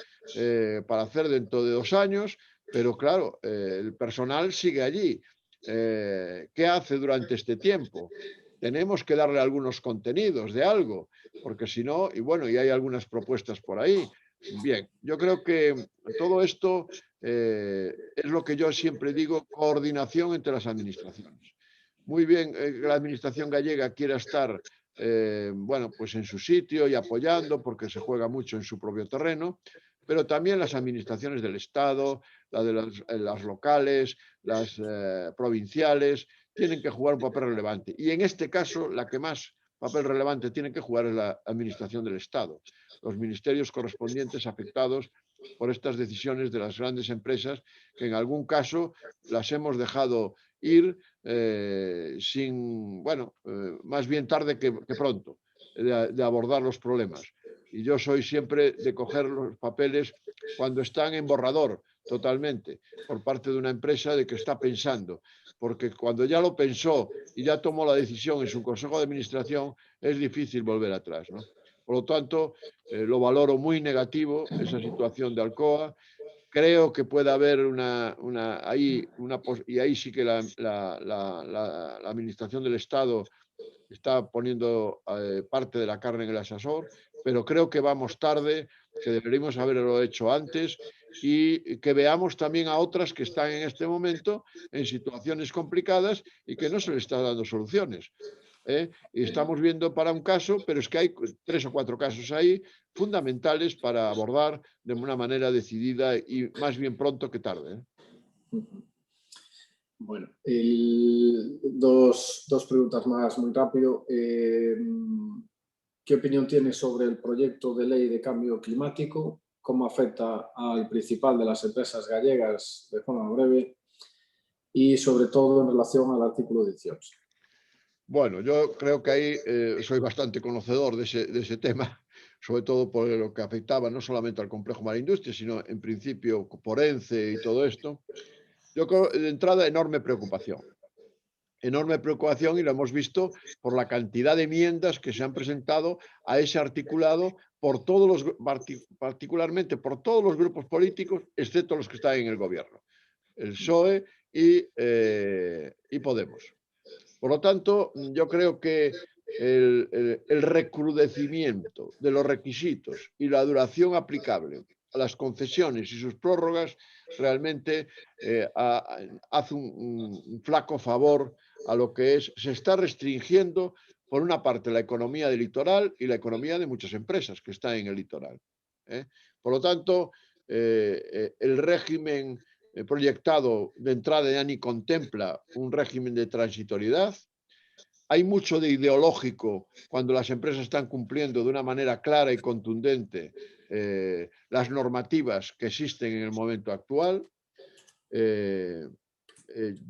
[SPEAKER 2] para hacer dentro de 2 años, pero claro, el personal sigue allí. ¿Qué hace durante este tiempo? Tenemos que darle algunos contenidos de algo, porque si no, y bueno, y hay algunas propuestas por ahí. Bien, yo creo que todo esto es lo que yo siempre digo, coordinación entre las administraciones. Muy bien, la administración gallega quiera estar, bueno, pues en su sitio y apoyando porque se juega mucho en su propio terreno, pero también las administraciones del Estado, la de las locales, las provinciales, tienen que jugar un papel relevante. Y en este caso, la que más papel relevante tiene que jugar es la administración del Estado, los ministerios correspondientes afectados por estas decisiones de las grandes empresas que en algún caso las hemos dejado ir sin, bueno, más bien tarde que pronto, de abordar los problemas. Y yo soy siempre de coger los papeles cuando están en borrador totalmente por parte de una empresa de que está pensando, porque cuando ya lo pensó y ya tomó la decisión en su consejo de administración, es difícil volver atrás, ¿no? Por lo tanto, lo valoro muy negativo esa situación de Alcoa. Creo que puede haber y ahí sí que la administración del Estado está poniendo parte de la carne en el asador, pero creo que vamos tarde, que deberíamos haberlo hecho antes y que veamos también a otras que están en este momento en situaciones complicadas y que no se les está dando soluciones. Y estamos viendo para un caso, pero es que hay 3 o 4 casos ahí fundamentales para abordar de una manera decidida y más bien pronto que tarde.
[SPEAKER 1] Bueno, dos preguntas más muy rápido. ¿Qué opinión tienes sobre el proyecto de ley de cambio climático? ¿Cómo afecta al principal de las empresas gallegas de forma breve? Y sobre todo en relación al artículo 18.
[SPEAKER 2] Bueno, yo creo que ahí soy bastante conocedor de ese tema, sobre todo por lo que afectaba no solamente al complejo Marindustria, sino en principio por ENCE y todo esto. Yo creo, de entrada, enorme preocupación. Enorme preocupación y lo hemos visto por la cantidad de enmiendas que se han presentado a ese articulado por todos los, particularmente por todos los grupos políticos, excepto los que están en el gobierno, el PSOE y Podemos. Por lo tanto, yo creo que el recrudecimiento de los requisitos y la duración aplicable a las concesiones y sus prórrogas realmente hace un flaco favor a lo que se está restringiendo por una parte la economía del litoral y la economía de muchas empresas que están en el litoral. Por lo tanto, el régimen proyectado de entrada ya ni contempla un régimen de transitoriedad. Hay mucho de ideológico cuando las empresas están cumpliendo de una manera clara y contundente las normativas que existen en el momento actual.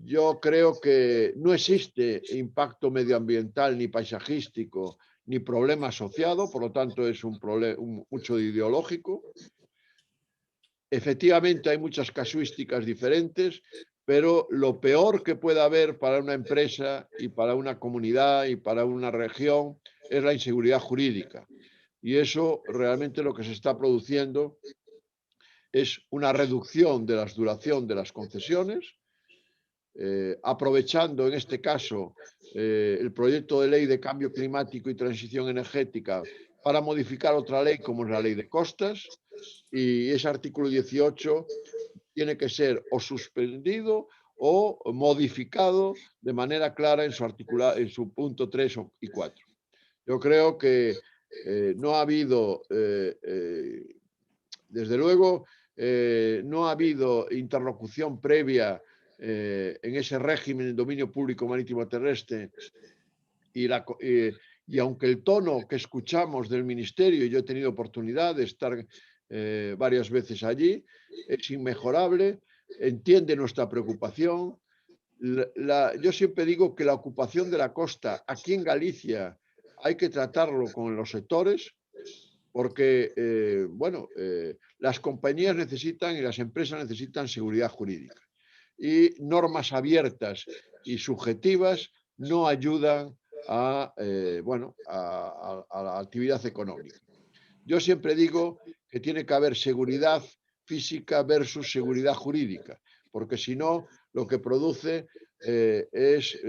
[SPEAKER 2] Yo creo que no existe impacto medioambiental ni paisajístico ni problema asociado, por lo tanto es un mucho ideológico. Efectivamente hay muchas casuísticas diferentes, pero lo peor que pueda haber para una empresa y para una comunidad y para una región es la inseguridad jurídica. Y eso realmente lo que se está produciendo es una reducción de la duración de las concesiones, aprovechando en este caso el proyecto de ley de cambio climático y transición energética para modificar otra ley como es la ley de costas, y ese artículo 18 tiene que ser o suspendido o modificado de manera clara en su punto 3 y 4. Yo creo que no ha habido, desde luego, no ha habido interlocución previa en ese régimen de dominio público marítimo terrestre y aunque el tono que escuchamos del Ministerio, y yo he tenido oportunidad de estar varias veces allí, es inmejorable, entiende nuestra preocupación. Yo siempre digo que la ocupación de la costa aquí en Galicia hay que tratarlo con los sectores porque, las compañías necesitan y las empresas necesitan seguridad jurídica. Y normas abiertas y subjetivas no ayudan a la actividad económica. Yo siempre digo que tiene que haber seguridad física versus seguridad jurídica, porque si no, lo que produce es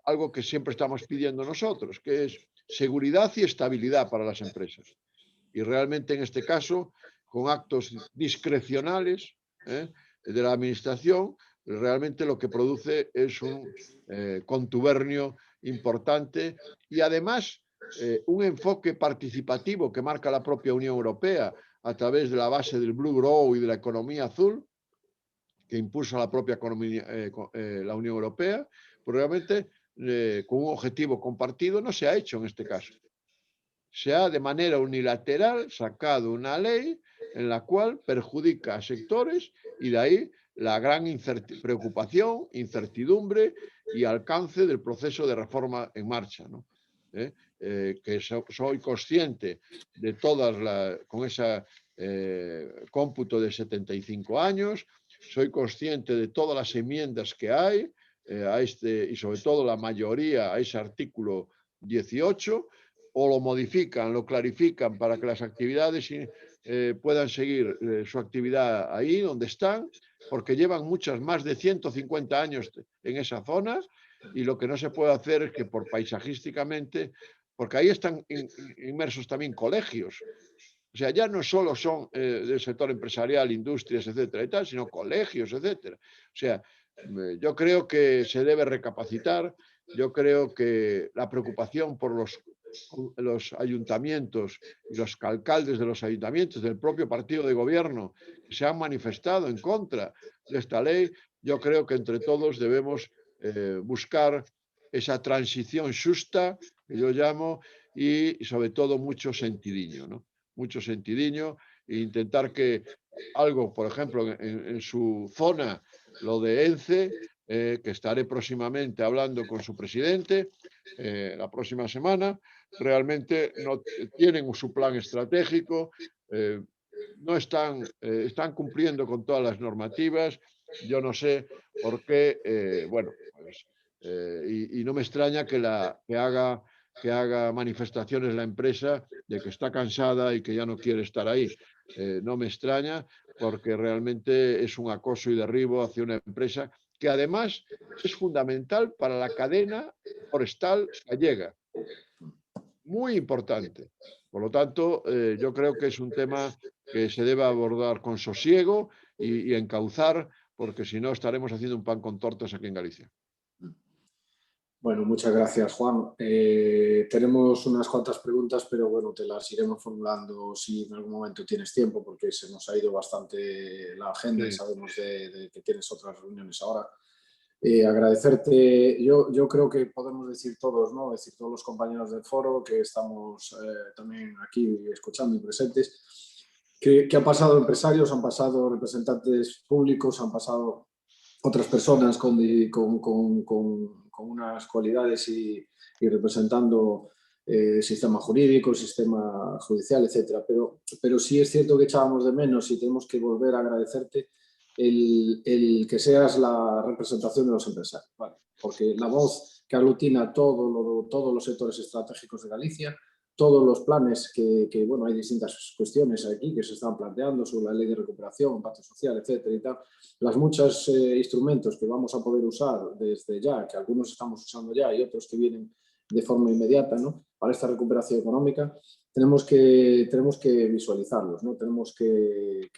[SPEAKER 2] algo que siempre estamos pidiendo nosotros, que es seguridad y estabilidad para las empresas. Y realmente en este caso, con actos discrecionales de la administración, realmente lo que produce es un contubernio importante y además un enfoque participativo que marca la propia Unión Europea a través de la base del Blue Growth y de la economía azul, que impulsa la propia economía, la Unión Europea, pues realmente con un objetivo compartido no se ha hecho en este caso. Se ha de manera unilateral sacado una ley en la cual perjudica a sectores y de ahí la gran preocupación, incertidumbre y alcance del proceso de reforma en marcha, ¿no? Que soy consciente de todas con ese cómputo de 75 años, soy consciente de todas las enmiendas que hay y sobre todo la mayoría a ese artículo 18, o lo modifican, lo clarifican para que las actividades puedan seguir su actividad ahí donde están, porque llevan más de 150 años en esa zona y lo que no se puede hacer es que por paisajísticamente, porque ahí están inmersos también colegios. O sea, ya no solo son del sector empresarial, industrias, etcétera, y tal, sino colegios, etcétera. O sea, yo creo que se debe recapacitar. Yo creo que la preocupación por los ayuntamientos y los alcaldes de los ayuntamientos del propio partido de gobierno que se han manifestado en contra de esta ley, yo creo que entre todos debemos buscar esa transición justa, que yo llamo, y sobre todo mucho sentidiño, ¿no? Mucho sentidiño e intentar que algo, por ejemplo, en su zona, lo de ENCE, que estaré próximamente hablando con su presidente la próxima semana, realmente no tienen su plan estratégico, no están cumpliendo con todas las normativas. Yo no sé por qué, y no me extraña que haga manifestaciones la empresa de que está cansada y que ya no quiere estar ahí. No me extraña porque realmente es un acoso y derribo hacia una empresa que además es fundamental para la cadena forestal gallega. Muy importante. Por lo tanto, yo creo que es un tema que se debe abordar con sosiego y encauzar, porque si no estaremos haciendo un pan con tortas aquí en Galicia.
[SPEAKER 1] Bueno, muchas gracias, Juan. Tenemos unas cuantas preguntas, pero bueno, te las iremos formulando si en algún momento tienes tiempo, porque se nos ha ido bastante la agenda y sabemos de que tienes otras reuniones ahora. Agradecerte, yo creo que podemos decir todos, ¿no? Decir todos los compañeros del foro que estamos también aquí escuchando y presentes, que han pasado empresarios, han pasado representantes públicos, han pasado otras personas con unas cualidades y representando sistema jurídico, sistema judicial, etcétera. Pero sí es cierto que echábamos de menos y tenemos que volver a agradecerte el que seas la representación de los empresarios, ¿vale? Porque la voz que aglutina todos los sectores estratégicos de Galicia, todos los planes bueno, hay distintas cuestiones aquí que se están planteando sobre la ley de recuperación, pacto social, etcétera y tal, las muchos instrumentos que vamos a poder usar desde ya, que algunos estamos usando ya y otros que vienen de forma inmediata, ¿no?, para esta recuperación económica, tenemos que visualizarlos, ¿no? Tenemos que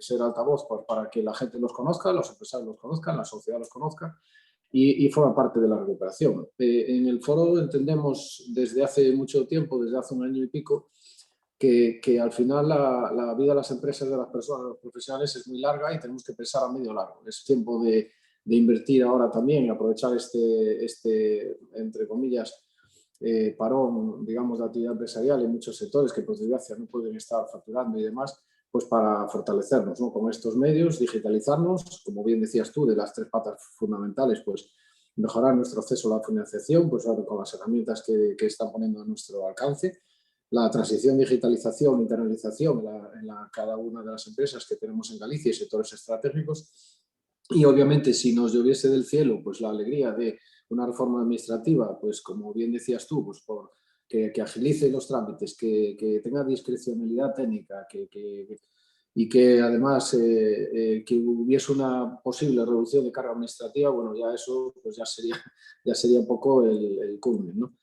[SPEAKER 1] ser altavoz para que la gente los conozca, los empresarios los conozcan, la sociedad los conozca y forma parte de la recuperación. En el foro entendemos desde hace mucho tiempo, desde hace un año y pico, que al final la vida de las empresas, de las personas, de los profesionales es muy larga y tenemos que pensar a medio largo. Es tiempo de invertir ahora también y aprovechar entre comillas, parón, digamos, de actividad empresarial en muchos sectores que por desgracia no pueden estar facturando y demás, pues para fortalecernos, ¿no?, con estos medios, digitalizarnos, como bien decías tú, de las 3 patas fundamentales, pues mejorar nuestro acceso a la financiación, pues ahora con las herramientas que están poniendo a nuestro alcance, la transición, digitalización, internalización en cada una de las empresas que tenemos en Galicia y sectores estratégicos. Y obviamente si nos lloviese del cielo, pues la alegría de una reforma administrativa, pues como bien decías tú, pues que agilice los trámites, que tenga discrecionalidad técnica, y que además que hubiese una posible reducción de carga administrativa, bueno, ya eso pues ya sería un poco el culmen, ¿no?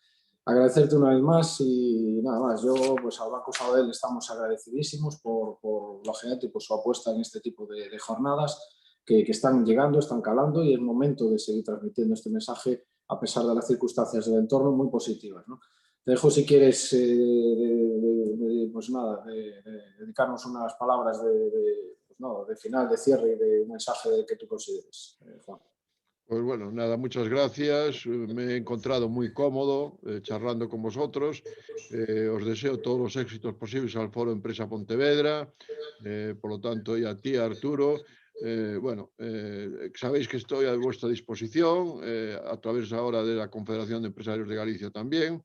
[SPEAKER 1] Agradecerte una vez más y nada más. Yo, pues al Banco Sabadell estamos agradecidísimos por la gente y por su apuesta en este tipo de jornadas que están llegando, están calando y es momento de seguir transmitiendo este mensaje a pesar de las circunstancias del entorno muy positivas, ¿no? Te dejo si quieres, pues nada, dedicarnos unas palabras pues no, de final, de cierre y de un mensaje que tú consideres, Juan.
[SPEAKER 2] Pues bueno, nada, muchas gracias. Me he encontrado muy cómodo charlando con vosotros. Os deseo todos los éxitos posibles al Foro Empresa Pontevedra, por lo tanto, y a ti, Arturo. Sabéis que estoy a vuestra disposición, a través ahora de la Confederación de Empresarios de Galicia también,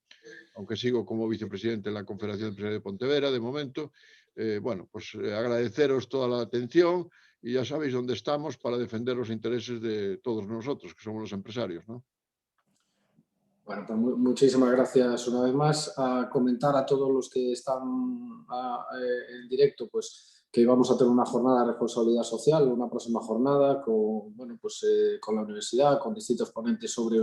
[SPEAKER 2] aunque sigo como vicepresidente en la Confederación de Empresarios de Pontevedra de momento. Agradeceros toda la atención. Y ya sabéis dónde estamos para defender los intereses de todos nosotros, que somos los empresarios, ¿no?
[SPEAKER 1] Bueno, pues muchísimas gracias una vez más. A comentar a todos los que están en directo, pues que vamos a tener una jornada de responsabilidad social, una próxima jornada con la universidad, con distintos ponentes sobre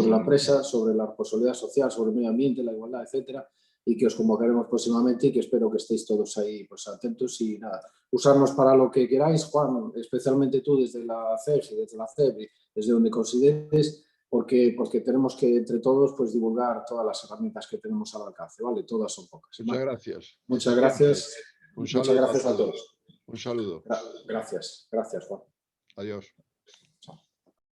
[SPEAKER 1] la empresa, sobre la responsabilidad social, sobre el medio ambiente, la igualdad, etcétera, y que os convocaremos próximamente y que espero que estéis todos ahí pues atentos y nada, usarnos para lo que queráis, Juan, especialmente tú desde la CEG y desde la CEB, desde donde consideres, porque tenemos que entre todos pues divulgar todas las herramientas que tenemos al alcance, ¿vale? Todas son pocas.
[SPEAKER 2] Muchas gracias.
[SPEAKER 1] Muchas gracias.
[SPEAKER 2] Un
[SPEAKER 1] Muchas
[SPEAKER 2] saludo
[SPEAKER 1] gracias a todos.
[SPEAKER 2] Un saludo.
[SPEAKER 1] Gracias, Juan.
[SPEAKER 2] Adiós.